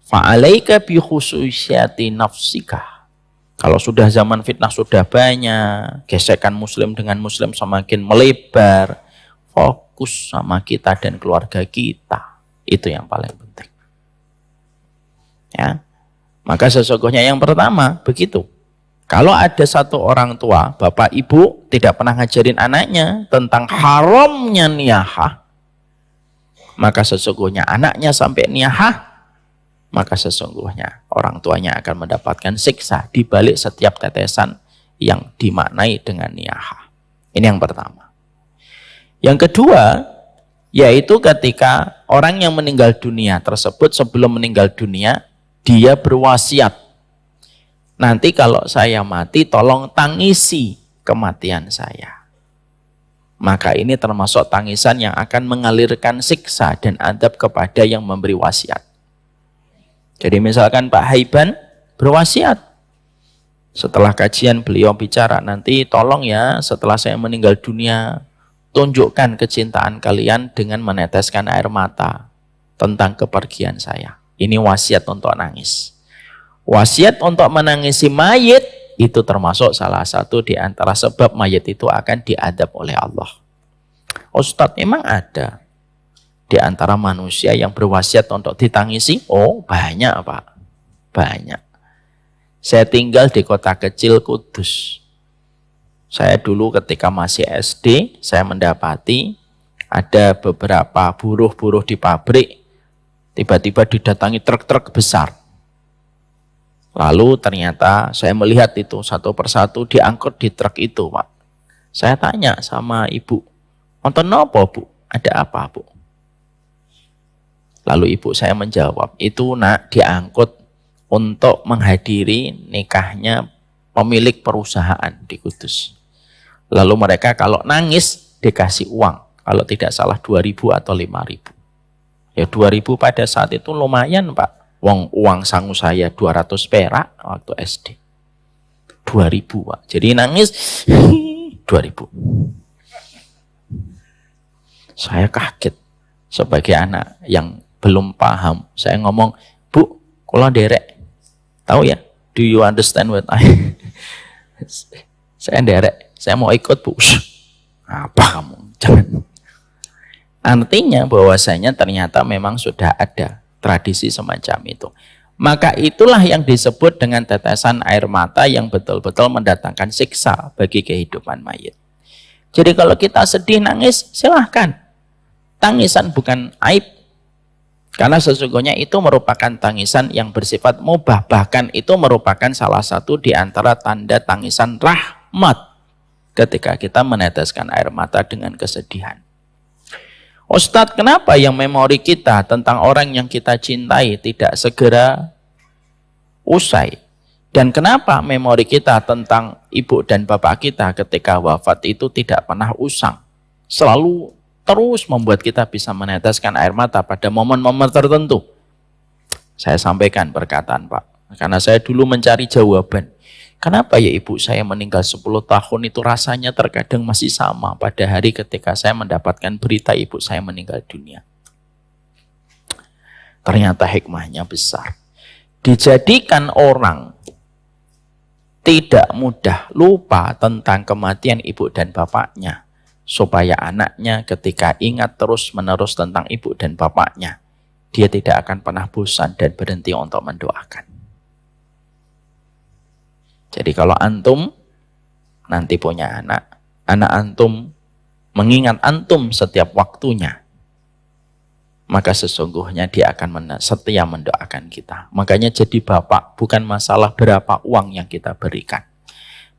Fa'alaika bi khususyati nafsika. Kalau sudah zaman fitnah sudah banyak, gesekan muslim dengan muslim semakin melebar, fokus sama kita dan keluarga kita. Itu yang paling penting. Ya. Maka sesungguhnya yang pertama begitu. Kalau ada satu orang tua, bapak ibu tidak pernah ngajarin anaknya tentang haramnya niyahah, maka sesungguhnya anaknya sampai niyahah, maka sesungguhnya orang tuanya akan mendapatkan siksa di balik setiap tetesan yang dimaknai dengan niyahah. Ini yang pertama. Yang kedua, yaitu ketika orang yang meninggal dunia tersebut sebelum meninggal dunia, dia berwasiat. Nanti kalau saya mati, tolong tangisi kematian saya. Maka ini termasuk tangisan yang akan mengalirkan siksa dan adab kepada yang memberi wasiat. Jadi misalkan Pak Haiban berwasiat. Setelah kajian beliau bicara, nanti tolong ya setelah saya meninggal dunia, tunjukkan kecintaan kalian dengan meneteskan air mata tentang kepergian saya. Ini wasiat untuk nangis. Wasiat untuk menangisi mayit itu termasuk salah satu di antara sebab mayit itu akan diadab oleh Allah. Ustadz, memang ada di antara manusia yang berwasiat untuk ditangisi? Oh, banyak Pak. Banyak. Saya tinggal di kota kecil Kudus. Saya dulu ketika masih SD, saya mendapati ada beberapa buruh-buruh di pabrik, tiba-tiba didatangi truk-truk besar. Lalu ternyata saya melihat itu satu persatu diangkut di truk itu, Pak. Saya tanya sama ibu, "Nonton apa, Bu? Ada apa, Bu?" Lalu ibu saya menjawab, "Itu nak diangkut untuk menghadiri nikahnya pemilik perusahaan di Kudus. Lalu mereka kalau nangis dikasih uang, kalau tidak salah 2.000 atau 5.000. Ya 2.000 pada saat itu lumayan Pak. Uang sangu saya 200 perak waktu SD. 2.000 Pak. Jadi nangis 2.000. Saya kaget sebagai anak yang belum paham. Saya ngomong, "Bu, kula nderek." Tahu ya? Do you understand what I? Saya nderek. Saya mau ikut, Bu. Apa kamu? Jangan. Artinya bahwasanya ternyata memang sudah ada tradisi semacam itu. Maka itulah yang disebut dengan tetesan air mata yang betul-betul mendatangkan siksa bagi kehidupan mayit. Jadi kalau kita sedih nangis, silahkan. Tangisan bukan aib. Karena sesungguhnya itu merupakan tangisan yang bersifat mubah. Bahkan itu merupakan salah satu di antara tanda tangisan rahmat ketika kita meneteskan air mata dengan kesedihan. Ustadz, kenapa yang memori kita tentang orang yang kita cintai tidak segera usai? Dan kenapa memori kita tentang ibu dan bapak kita ketika wafat itu tidak pernah usang? Selalu terus membuat kita bisa meneteskan air mata pada momen-momen tertentu. Saya sampaikan perkataan Pak, karena saya dulu mencari jawaban. Kenapa ya ibu saya meninggal 10 tahun itu rasanya terkadang masih sama pada hari ketika saya mendapatkan berita ibu saya meninggal dunia. Ternyata hikmahnya besar. Dijadikan orang tidak mudah lupa tentang kematian ibu dan bapaknya, supaya anaknya ketika ingat terus-menerus tentang ibu dan bapaknya, dia tidak akan pernah bosan dan berhenti untuk mendoakan. Jadi kalau antum nanti punya anak antum mengingat antum setiap waktunya, maka sesungguhnya dia akan setia mendoakan kita. Makanya jadi bapak bukan masalah berapa uang yang kita berikan,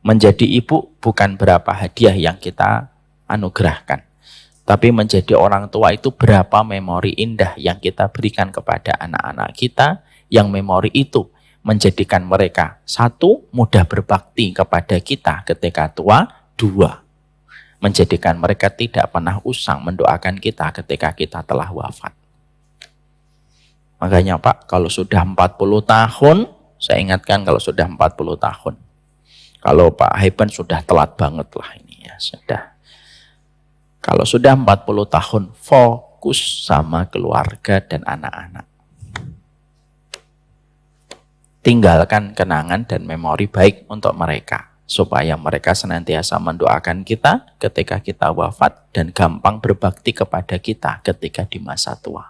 Menjadi ibu bukan berapa hadiah yang kita anugerahkan, tapi menjadi orang tua itu berapa memori indah yang kita berikan kepada anak-anak kita, yang memori itu menjadikan mereka, satu, mudah berbakti kepada kita ketika tua, dua, menjadikan mereka tidak pernah usang mendoakan kita ketika kita telah wafat. Makanya Pak, kalau sudah 40 tahun, saya ingatkan kalau sudah 40 tahun, kalau Pak Haiban sudah telat banget lah ini ya, sudah. Kalau sudah 40 tahun, fokus sama keluarga dan anak-anak. Tinggalkan kenangan dan memori baik untuk mereka, supaya mereka senantiasa mendoakan kita ketika kita wafat dan gampang berbakti kepada kita ketika di masa tua.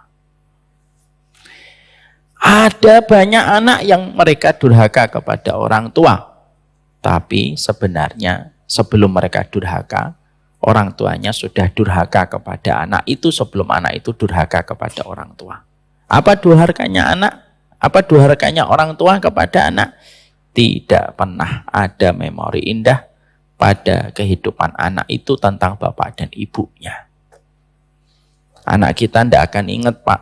Ada banyak anak yang mereka durhaka kepada orang tua, tapi sebenarnya sebelum mereka durhaka, orang tuanya sudah durhaka kepada anak itu sebelum anak itu durhaka kepada orang tua. Apa durhakanya anak? Apa durhakanya orang tua kepada anak? Tidak pernah ada memori indah pada kehidupan anak itu tentang bapak dan ibunya. Anak kita tidak akan ingat, Pak,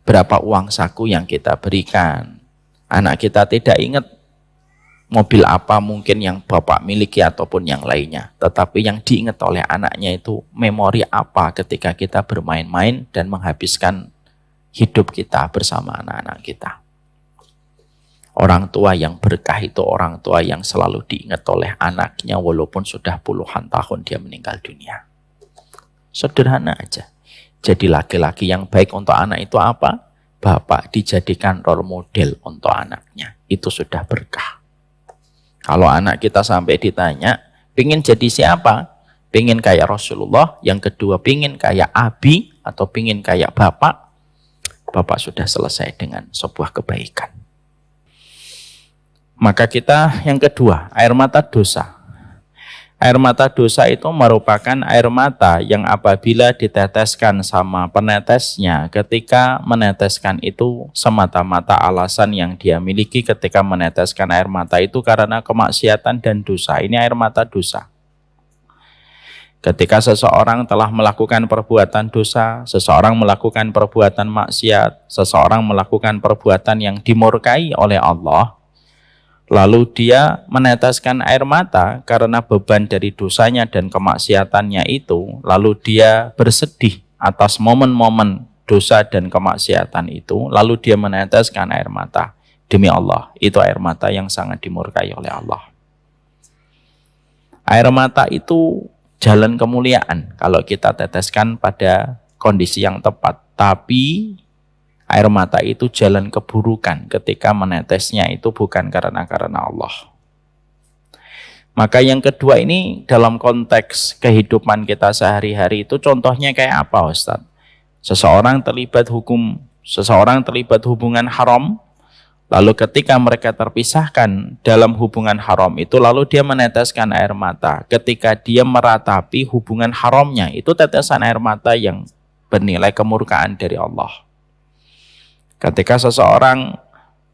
berapa uang saku yang kita berikan. Anak kita tidak ingat mobil apa mungkin yang bapak miliki ataupun yang lainnya. Tetapi yang diingat oleh anaknya itu memori apa ketika kita bermain-main dan menghabiskan hidup kita bersama anak-anak kita. Orang tua yang berkah itu orang tua yang selalu diingat oleh anaknya walaupun sudah puluhan tahun dia meninggal dunia. Sederhana aja. Jadi laki-laki yang baik untuk anak itu apa? Bapak dijadikan role model untuk anaknya. Itu sudah berkah. Kalau anak kita sampai ditanya, pingin jadi siapa? Pingin kayak Rasulullah. Yang kedua, pingin kayak Abi atau pingin kayak Bapak. Bapak sudah selesai dengan sebuah kebaikan. Maka kita yang kedua, air mata dosa. Air mata dosa itu merupakan air mata yang apabila diteteskan sama penetesnya, ketika meneteskan itu semata-mata alasan yang dia miliki ketika meneteskan air mata itu karena kemaksiatan dan dosa. Ini air mata dosa. Ketika seseorang telah melakukan perbuatan dosa, seseorang melakukan perbuatan maksiat, seseorang melakukan perbuatan yang dimurkai oleh Allah, lalu dia meneteskan air mata karena beban dari dosanya dan kemaksiatannya itu, lalu dia bersedih atas momen-momen dosa dan kemaksiatan itu, lalu dia meneteskan air mata. Demi Allah, itu air mata yang sangat dimurkai oleh Allah. Air mata itu jalan kemuliaan kalau kita teteskan pada kondisi yang tepat. Tapi air mata itu jalan keburukan ketika menetesnya itu bukan karena Allah. Maka yang kedua ini dalam konteks kehidupan kita sehari-hari itu contohnya kayak apa, Ustaz? Seseorang terlibat hubungan haram, lalu ketika mereka terpisahkan dalam hubungan haram itu, lalu dia meneteskan air mata. Ketika dia meratapi hubungan haramnya, itu tetesan air mata yang bernilai kemurkaan dari Allah. Ketika seseorang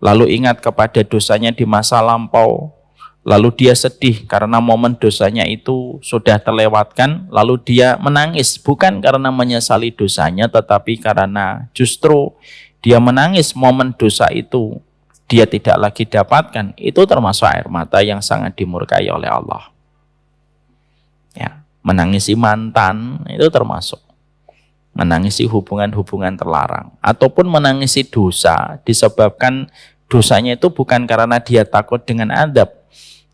lalu ingat kepada dosanya di masa lampau, lalu dia sedih karena momen dosanya itu sudah terlewatkan, lalu dia menangis bukan karena menyesali dosanya, tetapi karena justru dia menangis momen dosa itu dia tidak lagi dapatkan, itu termasuk air mata yang sangat dimurkai oleh Allah. Ya, menangisi mantan itu termasuk. Menangisi hubungan-hubungan terlarang. Ataupun menangisi dosa disebabkan dosanya itu bukan karena dia takut dengan adab.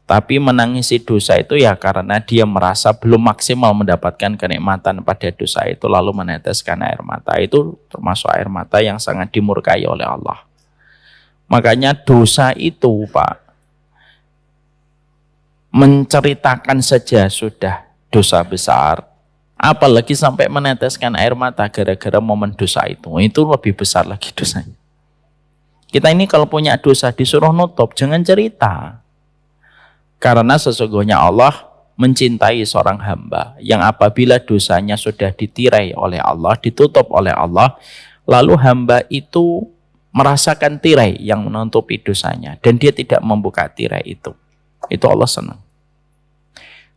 Tapi menangisi dosa itu ya karena dia merasa belum maksimal mendapatkan kenikmatan pada dosa itu, lalu meneteskan air mata. Itu termasuk air mata yang sangat dimurkai oleh Allah. Makanya dosa itu, Pak, menceritakan saja sudah dosa besar. Apalagi sampai meneteskan air mata gara-gara momen dosa itu lebih besar lagi dosanya. Kita ini kalau punya dosa disuruh nutup, jangan cerita. Karena sesungguhnya Allah mencintai seorang hamba yang apabila dosanya sudah ditirai oleh Allah, ditutup oleh Allah, lalu hamba itu merasakan tirai yang menutupi dosanya dan dia tidak membuka tirai itu. Itu Allah senang.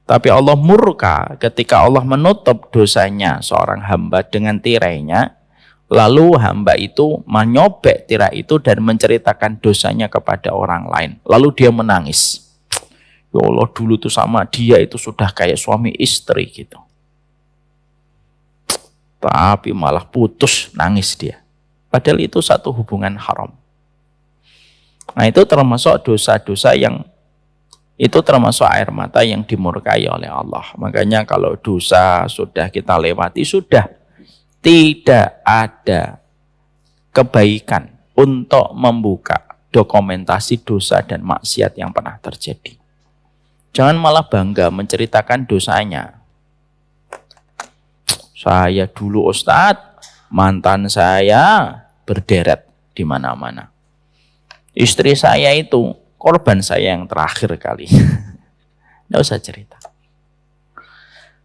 Tapi Allah murka ketika Allah menutup dosanya seorang hamba dengan tirainya, lalu hamba itu menyobek tirai itu dan menceritakan dosanya kepada orang lain. Lalu dia menangis. Ya Allah, dulu tuh sama dia itu sudah kayak suami istri gitu. Tapi malah putus, nangis dia. Padahal itu satu hubungan haram. Nah, itu termasuk dosa-dosa yang itu termasuk air mata yang dimurkai oleh Allah. Makanya kalau dosa sudah kita lewati, sudah tidak ada kebaikan untuk membuka dokumentasi dosa dan maksiat yang pernah terjadi. Jangan malah bangga menceritakan dosanya. Saya dulu Ustadz, mantan saya berderet di mana-mana. Istri saya itu korban saya yang terakhir kali. Nggak usah cerita.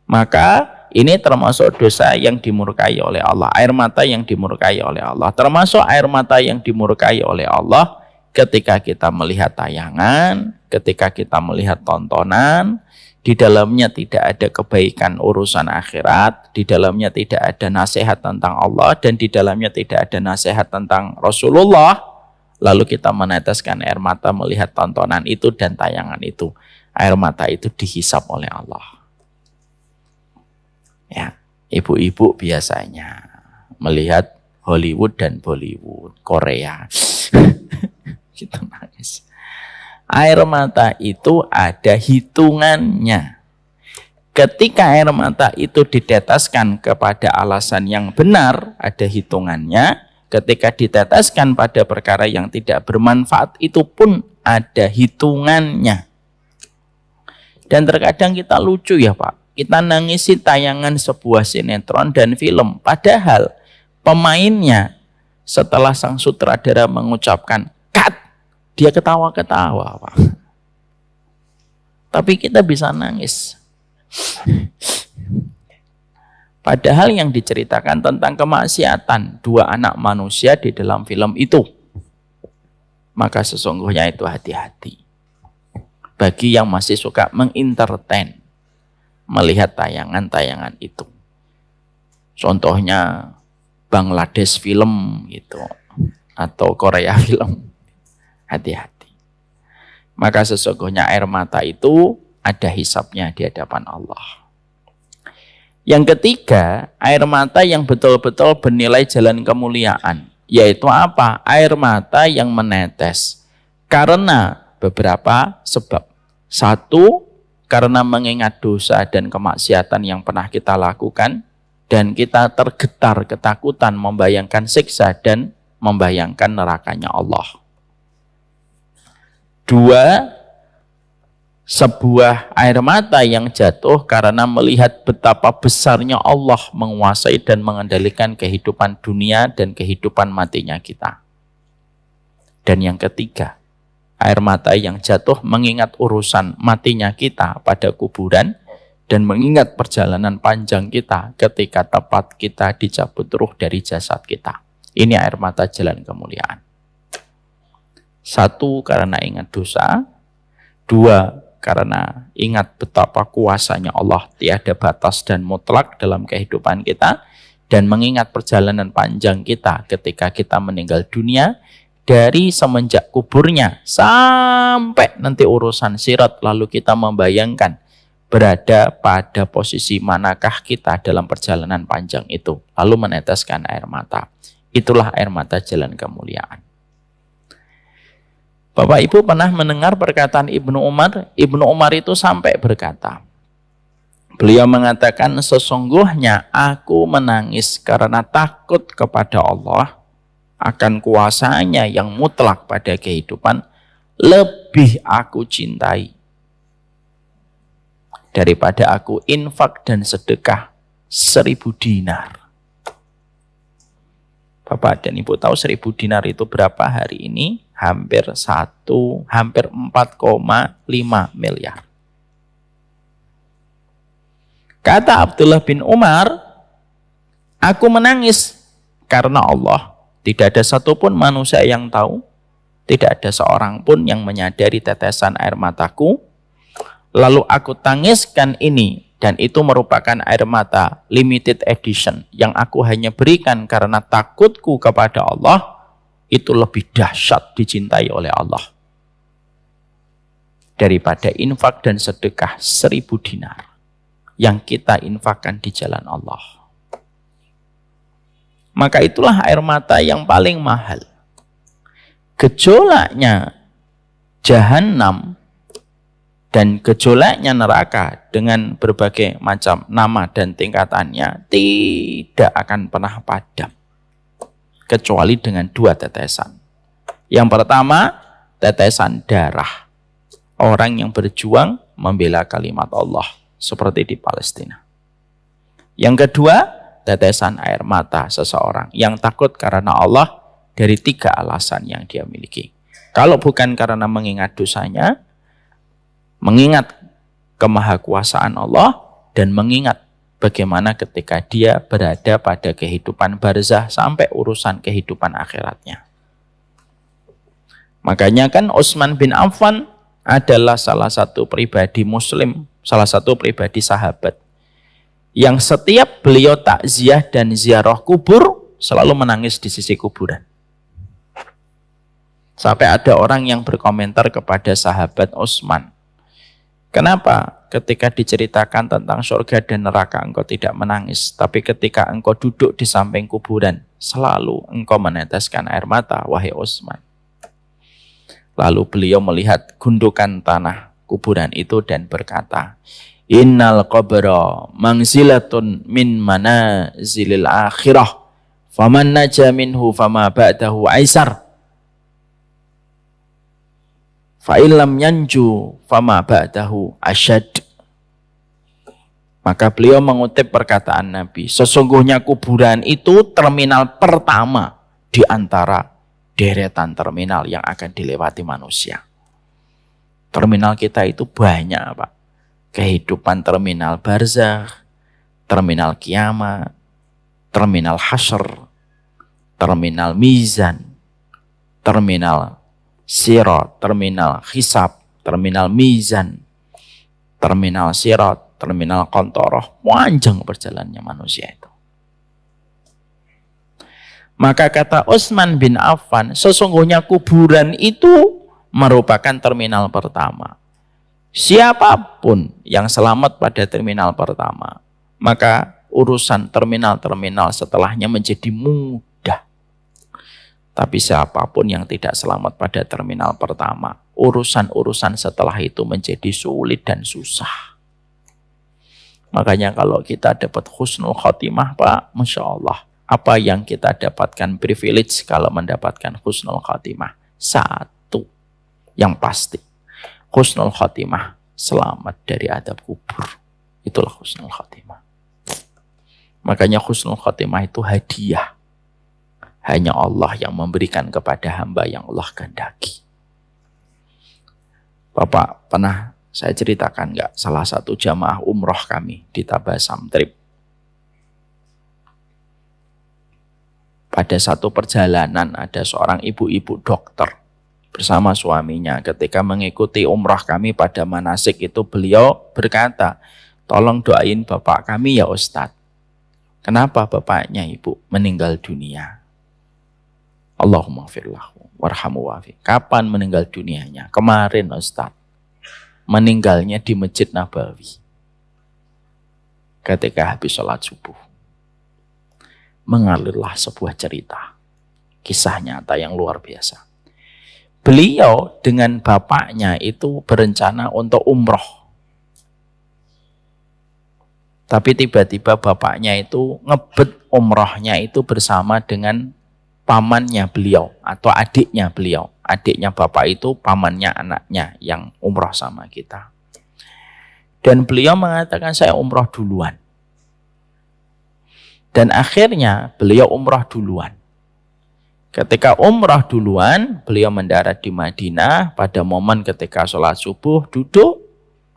Maka ini termasuk dosa yang dimurkai oleh Allah. Air mata yang dimurkai oleh Allah. Termasuk air mata yang dimurkai oleh Allah ketika kita melihat tayangan, ketika kita melihat tontonan, di dalamnya tidak ada kebaikan urusan akhirat, di dalamnya tidak ada nasihat tentang Allah, dan di dalamnya tidak ada nasihat tentang Rasulullah. Lalu kita meneteskan air mata melihat tontonan itu dan tayangan itu. Air mata itu dihisap oleh Allah. Ya, ibu-ibu biasanya melihat Hollywood dan Bollywood, Korea. Gitu nangis. Air mata itu ada hitungannya. Ketika air mata itu diteteskan kepada alasan yang benar, ada hitungannya. Ketika diteteskan pada perkara yang tidak bermanfaat, itu pun ada hitungannya. Dan terkadang kita lucu ya Pak, kita nangisi tayangan sebuah sinetron dan film, padahal pemainnya setelah sang sutradara mengucapkan cut, dia ketawa-ketawa Pak. Tapi kita bisa nangis. Padahal yang diceritakan tentang kemaksiatan dua anak manusia di dalam film itu. Maka sesungguhnya itu hati-hati. Bagi yang masih suka mengentertain, melihat tayangan-tayangan itu. Contohnya Bangladesh film gitu, atau Korea film. Hati-hati. Maka sesungguhnya air mata itu ada hisapnya di hadapan Allah. Yang ketiga, air mata yang betul-betul bernilai jalan kemuliaan. Yaitu apa? Air mata yang menetes. Karena beberapa sebab. Satu, karena mengingat dosa dan kemaksiatan yang pernah kita lakukan. Dan kita tergetar ketakutan membayangkan siksa dan membayangkan nerakanya Allah. Dua, sebuah air mata yang jatuh karena melihat betapa besarnya Allah menguasai dan mengendalikan kehidupan dunia dan kehidupan matinya kita. Dan yang ketiga, air mata yang jatuh mengingat urusan matinya kita pada kuburan dan mengingat perjalanan panjang kita ketika tepat kita dicabut ruh dari jasad kita. Ini air mata jalan kemuliaan. Satu, karena ingat dosa. Dua, karena ingat betapa kuasanya Allah tiada batas dan mutlak dalam kehidupan kita. Dan mengingat perjalanan panjang kita ketika kita meninggal dunia. Dari semenjak kuburnya sampai nanti urusan sirat. Lalu kita membayangkan berada pada posisi manakah kita dalam perjalanan panjang itu. Lalu meneteskan air mata. Itulah air mata jalan kemuliaan. Bapak Ibu pernah mendengar perkataan Ibnu Umar? Ibnu Umar itu sampai berkata, beliau mengatakan, sesungguhnya aku menangis karena takut kepada Allah akan kuasanya yang mutlak pada kehidupan, lebih aku cintai daripada aku infak dan sedekah 1000 dinar. Bapak dan Ibu tahu 1000 dinar itu berapa hari ini? Hampir 4,5 miliar. Kata Abdullah bin Umar, aku menangis karena Allah. Tidak ada satupun manusia yang tahu, tidak ada seorang pun yang menyadari tetesan air mataku Lalu aku tangiskan ini, dan itu merupakan air mata limited edition yang aku hanya berikan karena takutku kepada Allah, itu lebih dahsyat dicintai oleh Allah daripada infak dan sedekah 1000 dinar yang kita infakkan di jalan Allah. Maka itulah air mata yang paling mahal. Gejolaknya Jahannam dan gejolaknya neraka dengan berbagai macam nama dan tingkatannya tidak akan pernah padam kecuali dengan 2 tetesan. Yang pertama, tetesan darah orang yang berjuang membela kalimat Allah seperti di Palestina. Yang kedua, tetesan air mata seseorang yang takut karena Allah dari 3 alasan yang dia miliki. Kalau bukan karena mengingat dosanya, mengingat kemahakuasaan Allah, dan mengingat bagaimana ketika dia berada pada kehidupan barzah sampai urusan kehidupan akhiratnya. Makanya kan Utsman bin Affan adalah salah satu pribadi muslim, salah satu pribadi sahabat yang setiap beliau takziah dan ziarah kubur selalu menangis di sisi kuburan. Sampai ada orang yang berkomentar kepada sahabat Utsman, kenapa ketika diceritakan tentang surga dan neraka engkau tidak menangis, tapi ketika engkau duduk di samping kuburan selalu engkau meneteskan air mata, wahai Utsman? Lalu beliau melihat gundukan tanah kuburan itu dan berkata, innal qabra manzilatun min manazilil akhirah, faman naja minhu fama ba'dahu aisar, fa'ilam yanju fama ba'dahu asyad. Maka beliau mengutip perkataan Nabi, sesungguhnya kuburan itu terminal pertama di antara deretan terminal yang akan dilewati manusia. Terminal kita itu banyak, Pak. Kehidupan terminal barzakh, terminal kiamat, terminal hasyr, terminal mizan, terminal sirat, terminal hisab, terminal mizan, terminal sirat, terminal kontoroh. Panjang perjalanannya manusia itu. Maka kata Utsman bin Affan, sesungguhnya kuburan itu merupakan terminal pertama. Siapapun yang selamat pada terminal pertama, maka urusan terminal-terminal setelahnya menjadi mudah. Tapi siapapun yang tidak selamat pada terminal pertama, urusan-urusan setelah itu menjadi sulit dan susah. Makanya kalau kita dapat husnul khotimah, Pak, Masya Allah, apa yang kita dapatkan privilege kalau mendapatkan husnul khotimah? Satu, yang pasti, husnul khotimah selamat dari adab kubur. Itulah husnul khotimah. Makanya husnul khotimah itu hadiah. Hanya Allah yang memberikan kepada hamba yang Allah kehendaki. Bapak, pernah saya ceritakan nggak salah satu jamaah umroh kami di Tabasam Trip. Pada satu perjalanan ada seorang ibu-ibu dokter bersama suaminya. Ketika mengikuti umrah kami pada manasik itu, beliau berkata, tolong doain bapak kami ya Ustadz. Kenapa bapaknya ibu meninggal dunia? Allahumma firlahu warhamu wafi. Kapan meninggal dunianya? Kemarin Ustadz. Meninggalnya di Masjid Nabawi. Ketika habis sholat subuh. Mengalirlah sebuah cerita. Kisah nyata yang luar biasa. Beliau dengan bapaknya itu berencana untuk umroh. Tapi tiba-tiba bapaknya itu ngebet umrohnya itu bersama dengan pamannya beliau atau adiknya beliau. Adiknya bapak itu pamannya anaknya yang umroh sama kita. Dan beliau mengatakan saya umroh duluan. Dan akhirnya beliau umroh duluan. Ketika umroh duluan, beliau mendarat di Madinah pada momen ketika sholat subuh, duduk,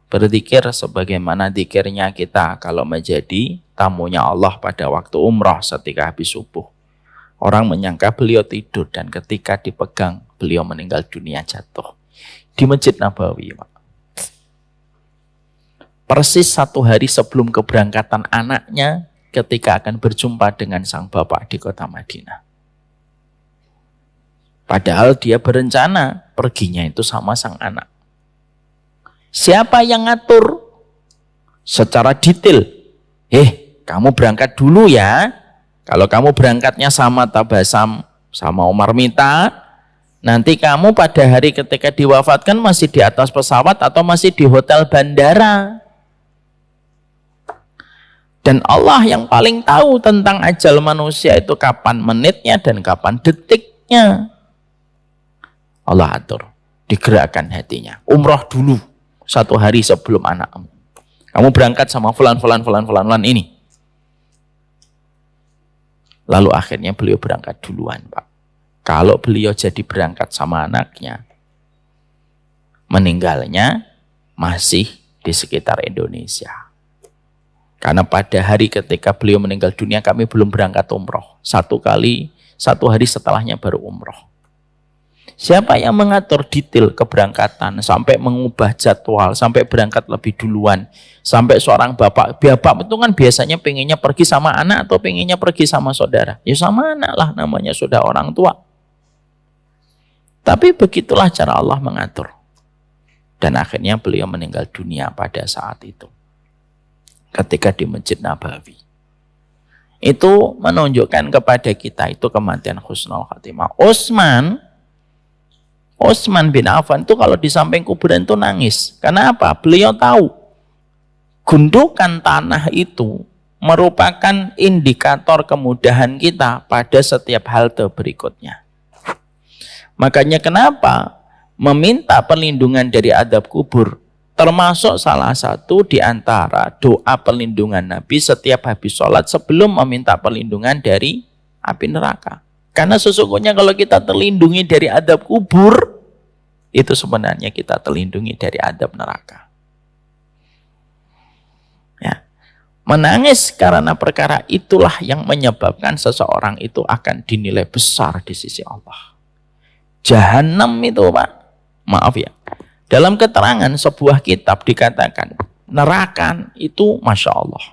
berzikir sebagaimana zikirnya kita kalau menjadi tamunya Allah pada waktu umroh ketika habis subuh. Orang menyangka beliau tidur dan ketika dipegang, beliau meninggal dunia jatuh. Di Masjid Nabawi, Pak. persis 1 hari sebelum keberangkatan anaknya ketika akan berjumpa dengan sang bapak di kota Madinah. Padahal dia berencana perginya itu sama sang anak. Siapa yang ngatur secara detail? Kamu berangkat dulu ya. Kalau kamu berangkatnya sama Tabasam, sama Umar Mita, nanti kamu pada hari ketika diwafatkan masih di atas pesawat atau masih di hotel bandara. Dan Allah yang paling tahu tentang ajal manusia itu kapan menitnya dan kapan detiknya. Allah atur, digerakkan hatinya. Umroh dulu 1 hari sebelum anakmu. Kamu berangkat sama fulan ini. Lalu akhirnya beliau berangkat duluan, Pak. Kalau beliau jadi berangkat sama anaknya, meninggalnya masih di sekitar Indonesia. Karena pada hari ketika beliau meninggal dunia, kami belum berangkat umroh. 1 hari setelahnya baru umroh. Siapa yang mengatur detail keberangkatan, sampai mengubah jadwal, sampai berangkat lebih duluan, sampai seorang bapak itu kan biasanya pengennya pergi sama anak atau pengennya pergi sama saudara? Ya sama anak lah, namanya sudah orang tua. Tapi begitulah cara Allah mengatur. Dan akhirnya beliau meninggal dunia pada saat itu. Ketika di Masjid Nabawi. Itu menunjukkan kepada kita itu kematian husnul khatimah. Utsman bin Affan itu kalau di samping kuburan itu nangis. Karena apa? Beliau tahu gundukan tanah itu merupakan indikator kemudahan kita pada setiap halte berikutnya. Makanya kenapa meminta perlindungan dari adab kubur termasuk salah satu di antara doa perlindungan Nabi setiap habis sholat sebelum meminta perlindungan dari api neraka. Karena sesungguhnya kalau kita terlindungi dari adab kubur, itu sebenarnya kita terlindungi dari adab neraka. Ya. Menangis karena perkara itulah yang menyebabkan seseorang itu akan dinilai besar di sisi Allah. Jahanam itu, Pak, maaf ya, dalam keterangan sebuah kitab dikatakan neraka itu Masya Allah.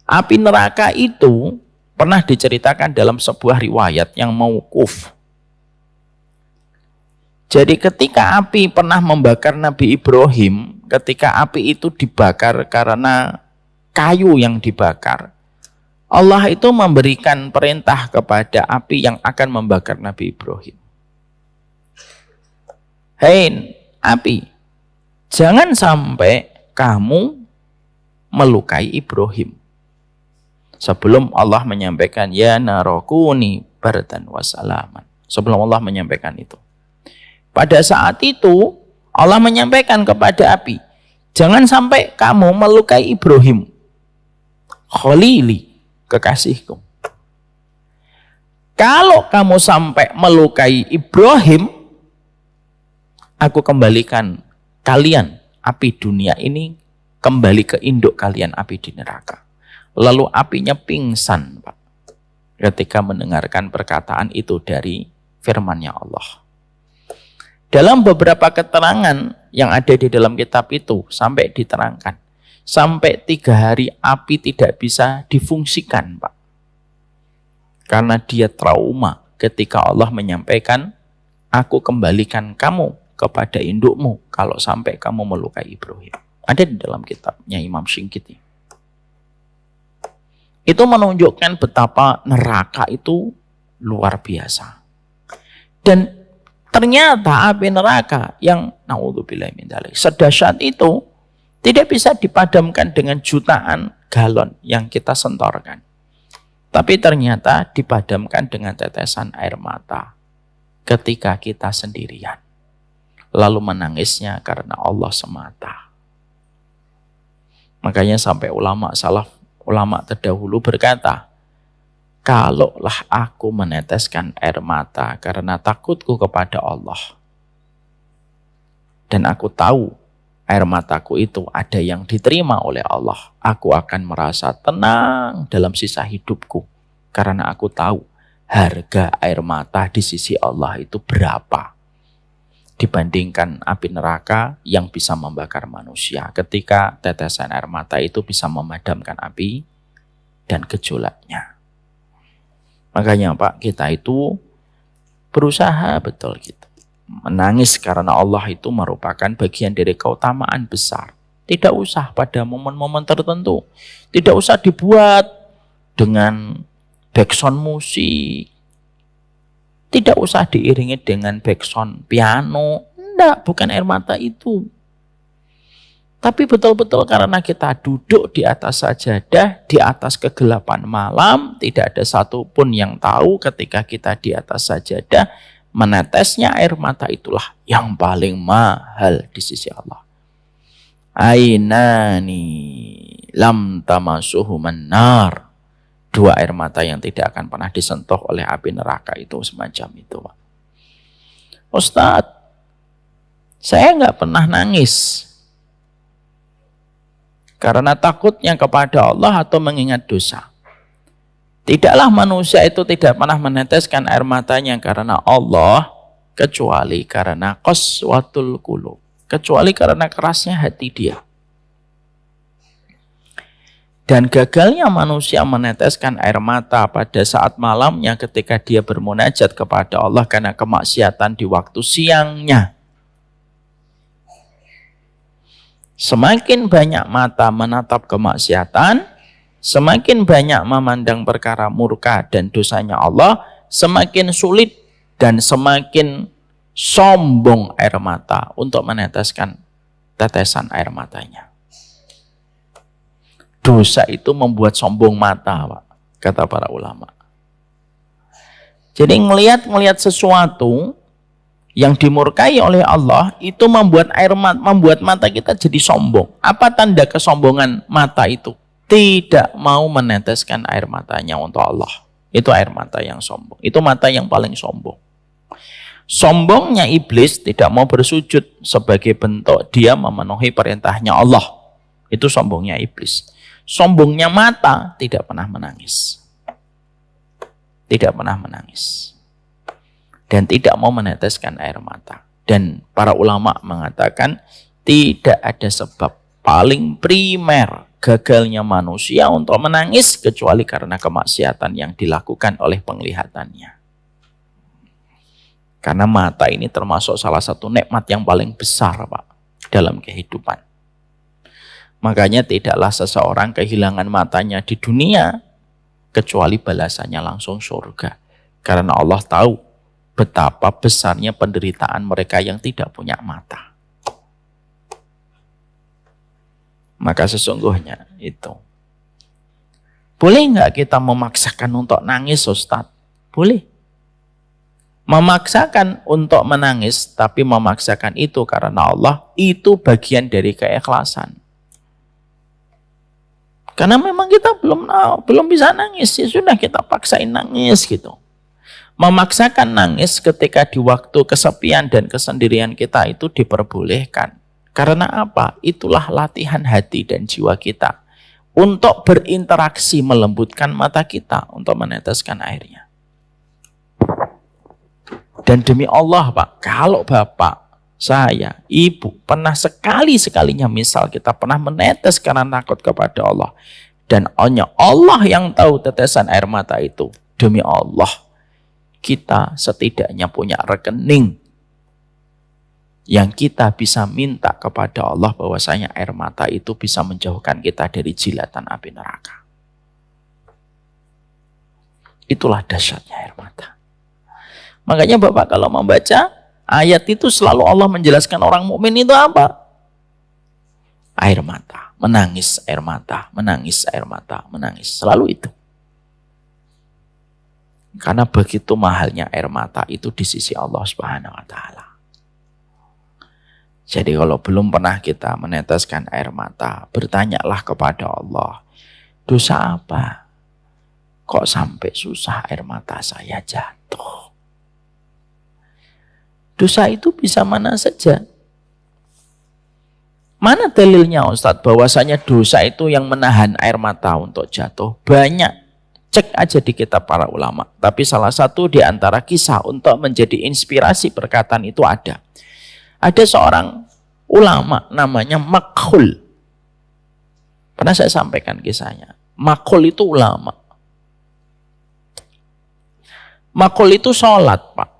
Api neraka itu pernah diceritakan dalam sebuah riwayat yang mauquf. Jadi ketika api pernah membakar Nabi Ibrahim, ketika api itu dibakar karena kayu yang dibakar, Allah itu memberikan perintah kepada api yang akan membakar Nabi Ibrahim. Hei api, jangan sampai kamu melukai Ibrahim. Sebelum Allah menyampaikan ya narokuni bardan wasalaman. Sebelum Allah menyampaikan itu. Pada saat itu Allah menyampaikan kepada api, jangan sampai kamu melukai Ibrahim. Khalili, kekasihku. Kalau kamu sampai melukai Ibrahim, aku kembalikan kalian api dunia ini kembali ke induk kalian api di neraka. Lalu apinya pingsan, Pak, ketika mendengarkan perkataan itu dari firman-Nya Allah. Dalam beberapa keterangan yang ada di dalam kitab itu sampai diterangkan, sampai 3 hari api tidak bisa difungsikan, Pak. Karena dia trauma ketika Allah menyampaikan, aku kembalikan kamu kepada indukmu kalau sampai kamu melukai Ibrahim. Ada di dalam kitabnya Imam Syinqiti. Itu menunjukkan betapa neraka itu luar biasa. Dan ternyata api neraka yang naudzubillah min dzalik sedahsyat itu tidak bisa dipadamkan dengan jutaan galon yang kita sentorkan. Tapi ternyata dipadamkan dengan tetesan air mata ketika kita sendirian. Lalu menangisnya karena Allah semata. Makanya sampai ulama salaf, ulama terdahulu berkata, kalaulah aku meneteskan air mata karena takutku kepada Allah, dan aku tahu air mataku itu ada yang diterima oleh Allah, aku akan merasa tenang dalam sisa hidupku. Karena aku tahu harga air mata di sisi Allah itu berapa. dibandingkan api neraka yang bisa membakar manusia ketika tetesan air mata itu bisa memadamkan api dan gejolaknya. Makanya Pak, kita itu berusaha betul gitu. Menangis karena Allah itu merupakan bagian dari keutamaan besar. Tidak usah pada momen-momen tertentu. Tidak usah dibuat dengan backsound musik. Tidak usah diiringi dengan backsound piano. Tidak, bukan air mata itu. Tapi betul-betul karena kita duduk di atas sajadah, di atas kegelapan malam, tidak ada satupun yang tahu ketika kita di atas sajadah, menetesnya air mata itulah yang paling mahal di sisi Allah. Ainani lam tamasuhuman nar. Dua air mata yang tidak akan pernah disentuh oleh api neraka itu, semacam itu Pak. Ustadz, saya nggak pernah nangis karena takutnya kepada Allah atau mengingat dosa. Tidaklah manusia itu tidak pernah meneteskan air matanya karena Allah, kecuali karena qaswatul qulub, kecuali karena kerasnya hati dia. Dan gagalnya manusia meneteskan air mata pada saat malamnya ketika dia bermunajat kepada Allah karena kemaksiatan di waktu siangnya. Semakin banyak mata menatap kemaksiatan, semakin banyak memandang perkara murka dan dosanya Allah, semakin sulit dan semakin sombong air mata untuk meneteskan tetesan air matanya. Dosa itu membuat sombong mata, Pak, kata para ulama. Jadi ngelihat sesuatu yang dimurkai oleh Allah itu membuat mata kita jadi sombong. Apa tanda kesombongan mata itu? Tidak mau meneteskan air matanya untuk Allah. Itu air mata yang sombong. Itu mata yang paling sombong. Sombongnya iblis tidak mau bersujud sebagai bentuk dia memenuhi perintahnya Allah. Itu sombongnya iblis. Sombongnya mata tidak pernah menangis. Tidak pernah menangis. Dan tidak mau meneteskan air mata. Dan para ulama mengatakan tidak ada sebab paling primer gagalnya manusia untuk menangis kecuali karena kemaksiatan yang dilakukan oleh penglihatannya. Karena mata ini termasuk salah satu nikmat yang paling besar, Pak, dalam kehidupan. Makanya tidaklah seseorang kehilangan matanya di dunia kecuali balasannya langsung surga. Karena Allah tahu betapa besarnya penderitaan mereka yang tidak punya mata. Maka sesungguhnya itu. Boleh nggak kita memaksakan untuk nangis, Ustadz? Boleh. Memaksakan untuk menangis, tapi memaksakan itu karena Allah, itu bagian dari keikhlasan. Karena memang kita belum bisa nangis, ya sudah kita paksain nangis gitu. Memaksakan nangis ketika di waktu kesepian dan kesendirian kita itu diperbolehkan. Karena apa? Itulah latihan hati dan jiwa kita untuk berinteraksi melembutkan mata kita untuk meneteskan airnya. Dan demi Allah, Pak, kalau Bapak, saya, Ibu pernah sekali-sekalinya misal kita pernah menetes karena takut kepada Allah, dan hanya Allah yang tahu tetesan air mata itu, demi Allah kita setidaknya punya rekening yang kita bisa minta kepada Allah bahwasanya air mata itu bisa menjauhkan kita dari jilatan api neraka. Itulah dahsyatnya air mata. Makanya Bapak kalau membaca ayat itu selalu Allah menjelaskan orang mukmin itu apa? Air mata, menangis air mata, menangis air mata, menangis. Selalu itu. Karena begitu mahalnya air mata itu di sisi Allah Subhanahu wa Ta'ala. Jadi kalau belum pernah kita meneteskan air mata, bertanyalah kepada Allah, dosa apa? Kok sampai susah air mata saya jatuh? Dosa itu bisa mana saja. Mana dalilnya Ustadz bahwasanya dosa itu yang menahan air mata untuk jatuh? Banyak. Cek aja di kitab para ulama. Tapi salah satu di antara kisah untuk menjadi inspirasi perkataan itu ada.
Ada seorang ulama namanya Makhul. Pernah saya sampaikan kisahnya. Makhul itu ulama. Makhul itu sholat, Pak.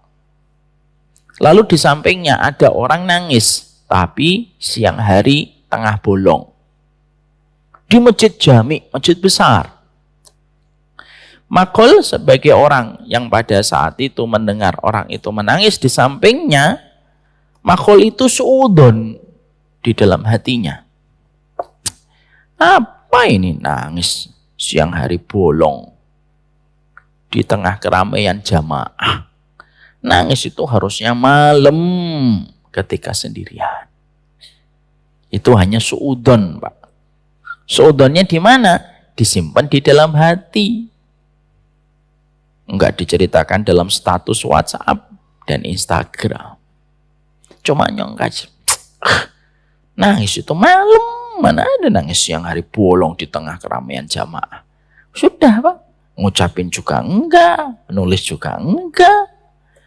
Lalu di sampingnya ada orang nangis, tapi siang hari tengah bolong. Di masjid jami, masjid besar. Makhul sebagai orang yang pada saat itu mendengar orang itu menangis di sampingnya, Makhul itu suudon di dalam hatinya. Apa ini nangis siang hari bolong di tengah keramaian jamaah? Nangis itu harusnya malam ketika sendirian. Itu hanya suudon, Pak. Suudonnya di mana? Disimpan di dalam hati. Enggak diceritakan dalam status WhatsApp dan Instagram. Cuma nyongkas. Nangis itu malam. Mana ada nangis siang hari bolong di tengah keramaian jamaah. Sudah, Pak. Ngucapin juga enggak. Nulis juga enggak.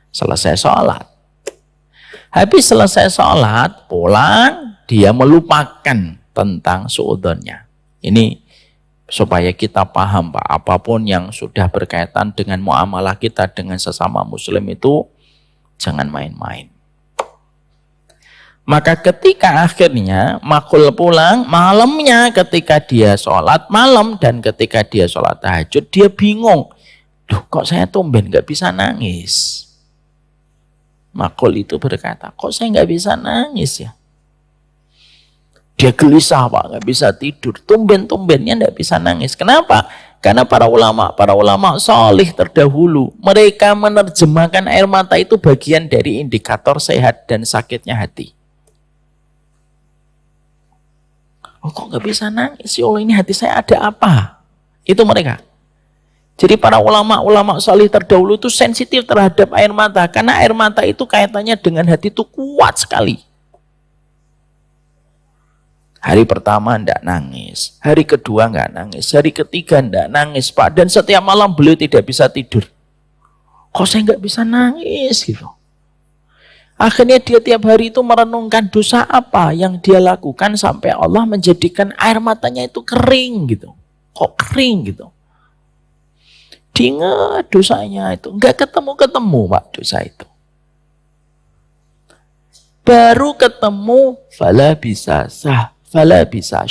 Selesai sholat. Habis selesai sholat, pulang, dia melupakan tentang suudonnya. Ini supaya kita paham, Pak, apapun yang sudah berkaitan dengan muamalah kita dengan sesama muslim itu jangan main-main. Maka ketika akhirnya Makhul pulang, malamnya ketika dia sholat malam dan ketika dia sholat tahajud, dia bingung. Duh, kok saya tumben gak bisa nangis? Makhul itu berkata, kok saya gak bisa nangis ya? Dia gelisah, Pak, gak bisa tidur. Tumben-tumbennya gak bisa nangis. Kenapa? Karena para ulama solih terdahulu, mereka menerjemahkan air mata itu bagian dari indikator sehat dan sakitnya hati. Oh, kok gak bisa nangis? Ya Allah, ini hati saya ada apa? Itu mereka. Jadi para ulama solih terdahulu itu sensitif terhadap air mata. Karena air mata itu kaitannya dengan hati itu kuat sekali. Hari pertama enggak nangis. Hari kedua enggak nangis. Hari ketiga enggak nangis, Pak. Dan setiap malam beliau tidak bisa tidur. Kok saya enggak bisa nangis gitu. Akhirnya dia tiap hari itu merenungkan dosa apa yang dia lakukan sampai Allah menjadikan air matanya itu kering gitu. Kok kering gitu. Diingat dosanya itu. Enggak ketemu-ketemu, Pak, dosa itu. Baru ketemu, fala bisa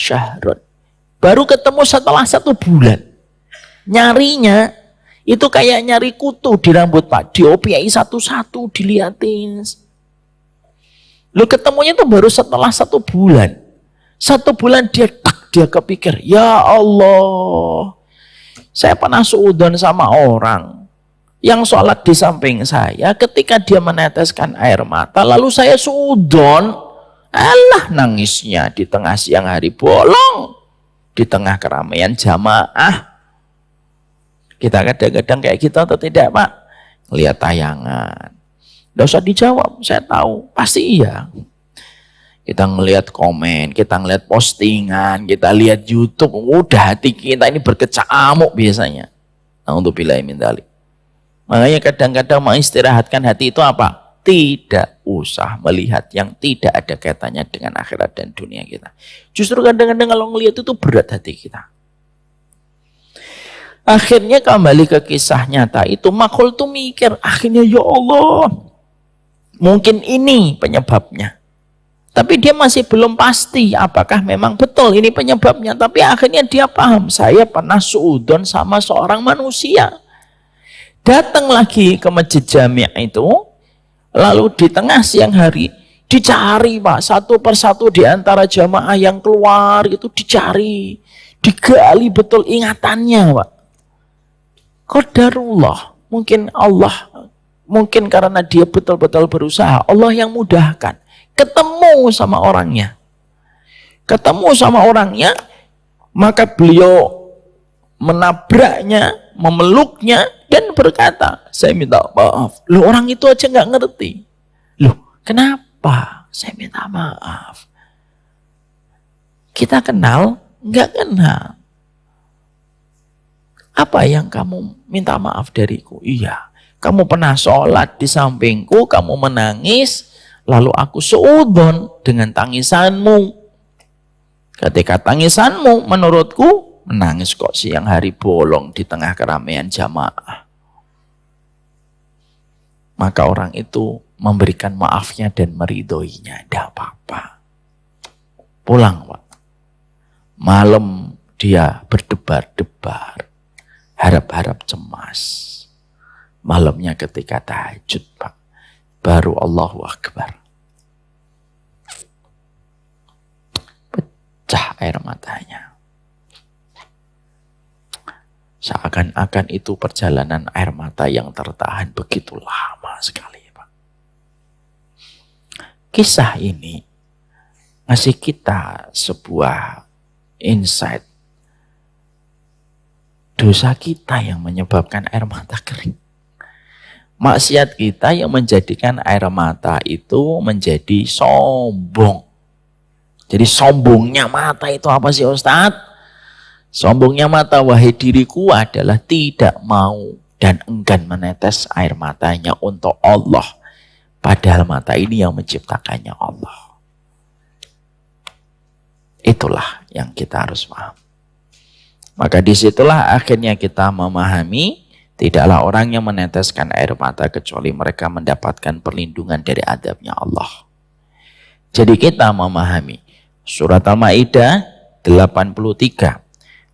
syahrun. Baru ketemu setelah 1 bulan. Nyarinya, itu kayak nyari kutu di rambut, Pak. Diopiai satu-satu, diliatin. Lu ketemunya itu baru setelah 1 bulan. 1 bulan dia kepikir, ya Allah, saya pernah suudon sama orang yang sholat di samping saya. Ketika dia meneteskan air mata, lalu saya suudon. Alah, nangisnya di tengah siang hari bolong, di tengah keramaian jamaah. Kita kadang-kadang kayak gitu atau tidak, Pak? Lihat tayangan. Nggak usah dijawab, saya tahu, pasti iya. Kita ngelihat komen, kita ngelihat postingan, kita lihat YouTube, udah hati kita ini berkecamuk biasanya. Nah, untuk billahi min dzalik. Makanya kadang-kadang mengistirahatkan hati itu apa? Tidak usah melihat yang tidak ada kaitannya dengan akhirat dan dunia kita. Justru kadang-kadang kalau ngelihat itu berat hati kita. Akhirnya kembali ke kisah nyata itu, Makhul tuh mikir, akhirnya ya Allah, mungkin ini penyebabnya. Tapi dia masih belum pasti apakah memang betul ini penyebabnya. Tapi akhirnya dia paham, saya pernah suudon sama seorang manusia. Datang lagi ke masjid jami' itu, lalu di tengah siang hari dicari, Pak, satu persatu di antara jamaah yang keluar itu dicari, digali betul ingatannya, Pak. Qadarullah, mungkin Allah, mungkin karena dia betul-betul berusaha, Allah yang mudahkan. Ketemu sama orangnya. Ketemu sama orangnya, maka beliau menabraknya, memeluknya, dan berkata, saya minta maaf. Loh, orang itu aja nggak ngerti. Loh, kenapa? Saya minta maaf. Kita kenal? Nggak kenal. Apa yang kamu minta maaf dariku? Iya, kamu pernah sholat di sampingku, kamu menangis, lalu aku suudzon dengan tangisanmu. Ketika tangisanmu menurutku menangis kok siang hari bolong di tengah keramaian jamaah. Maka orang itu memberikan maafnya dan meridhoinya. Tidak apa-apa. Pulang, Pak. Malam dia berdebar-debar. Harap-harap cemas. Malamnya ketika tahajud, Pak. Baru Allahu Akbar. Pecah air matanya. Seakan-akan itu perjalanan air mata yang tertahan begitu lama sekali, Pak. Kisah ini ngasih kita sebuah insight. Dosa kita yang menyebabkan air mata kering. Maksiat kita yang menjadikan air mata itu menjadi sombong. Jadi sombongnya mata itu apa sih, Ustadz? Sombongnya mata, wahai diriku, adalah tidak mau dan enggan menetes air matanya untuk Allah. Padahal mata ini yang menciptakannya Allah. Itulah yang kita harus paham. Maka disitulah akhirnya kita memahami, tidaklah orang yang meneteskan air mata kecuali mereka mendapatkan perlindungan dari adabnya Allah. Jadi kita memahami surat Al-Maidah 83.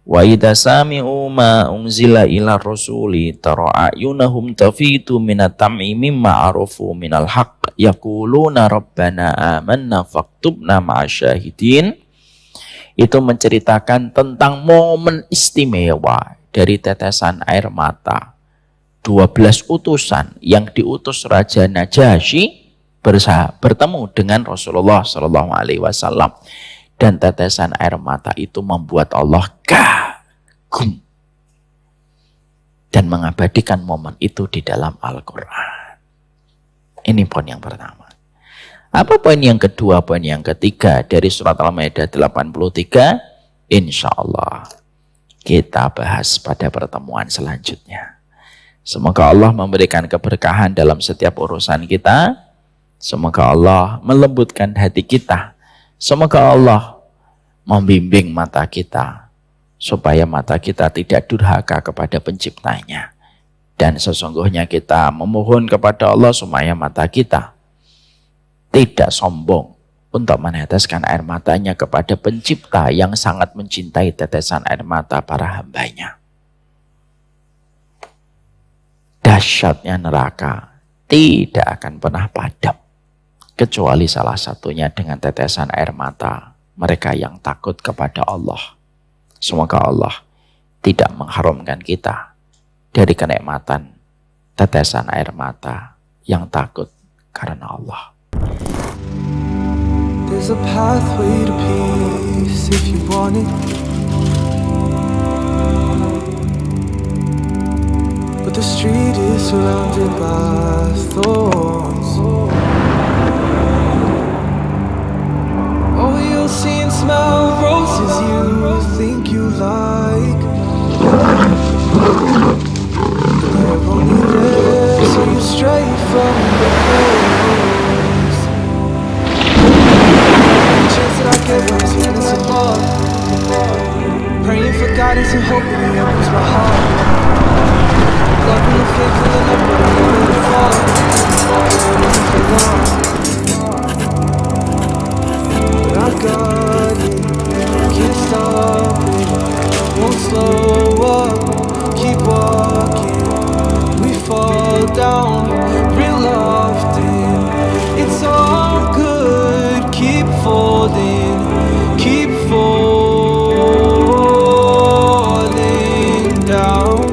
Wa idza sami'u ma unzila ila rasuli tara ayunahum tafitu minat tam'i mimma arafu minal haqq yaquluna rabbana amanna faktubna ma'asyahidin. Itu menceritakan tentang momen istimewa dari tetesan air mata 12 utusan yang diutus Raja Najasyi bertemu dengan Rasulullah SAW. Dan tetesan air mata itu membuat Allah kagum dan mengabadikan momen itu di dalam Al-Quran. Ini poin yang pertama. Apa poin yang kedua, poin yang ketiga dari surat Al-Maidah 83? Insya Allah kita bahas pada pertemuan selanjutnya. Semoga Allah memberikan keberkahan dalam setiap urusan kita. Semoga Allah melembutkan hati kita. Semoga Allah membimbing mata kita supaya mata kita tidak durhaka kepada penciptanya. Dan sesungguhnya kita memohon kepada Allah supaya mata kita tidak sombong untuk meneteskan air matanya kepada pencipta yang sangat mencintai tetesan air mata para hambanya. Dahsyatnya neraka tidak akan pernah padam kecuali salah satunya dengan tetesan air mata mereka yang takut kepada Allah. Semoga Allah tidak mengharamkan kita dari kenikmatan tetesan air mata yang takut karena Allah.
There's a pathway to peace if you want it. But the street is surrounded by thorns. Oh, you'll see and smell roses you think you like. They're only there so you stray from the coast. Chance that I get when I'm feeling so low. Praying for guidance and hoping He opens my heart. Loving the faith, filling up, but I'm never to fall. Waiting for long. I got it, can't stop it, won't slow up, keep walking, we fall down real often, it's all good, keep falling down,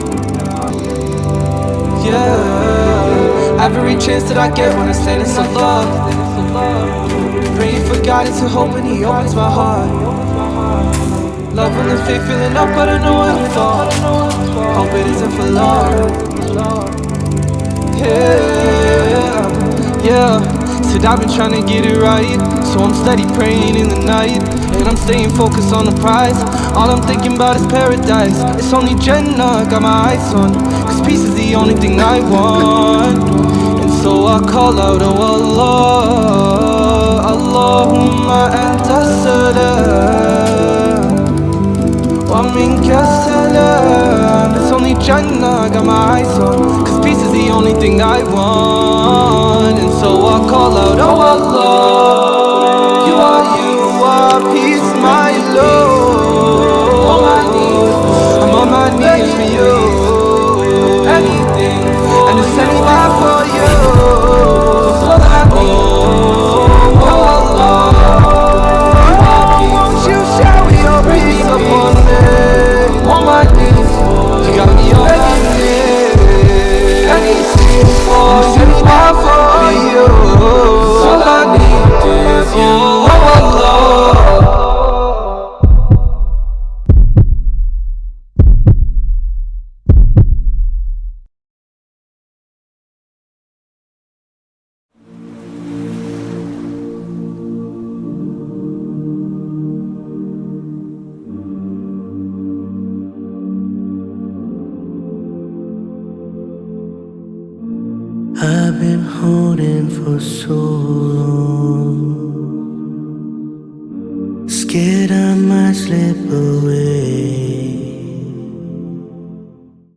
yeah, every chance that I get when I stand in some love. Praying for guidance and hoping He opens my heart. Loving the faith, filling up, but I know it with all. Hope it isn't for long. Yeah. Said I've been trying to get it right, so I'm steady praying in the night, and I'm staying focused on the prize. All I'm thinking about is paradise. It's only Jannah, got my eyes on, 'cause peace is the only thing I want. So I call out, oh Allah, Allahumma anta salam, wa minka salam. It's only Jannah, got my eyes on, cause peace is the only thing I want. And so I call out, oh Allah, you are peace, my Lord. On my knees, I'm on my knees for you. Anything for and it's anything for you. All I need, oh Allah, won't you shower your peace upon me? On my knees, you got me on my knees. Anything for you. All I need is you, oh Allah.
I've been holding for so long, scared I might slip away.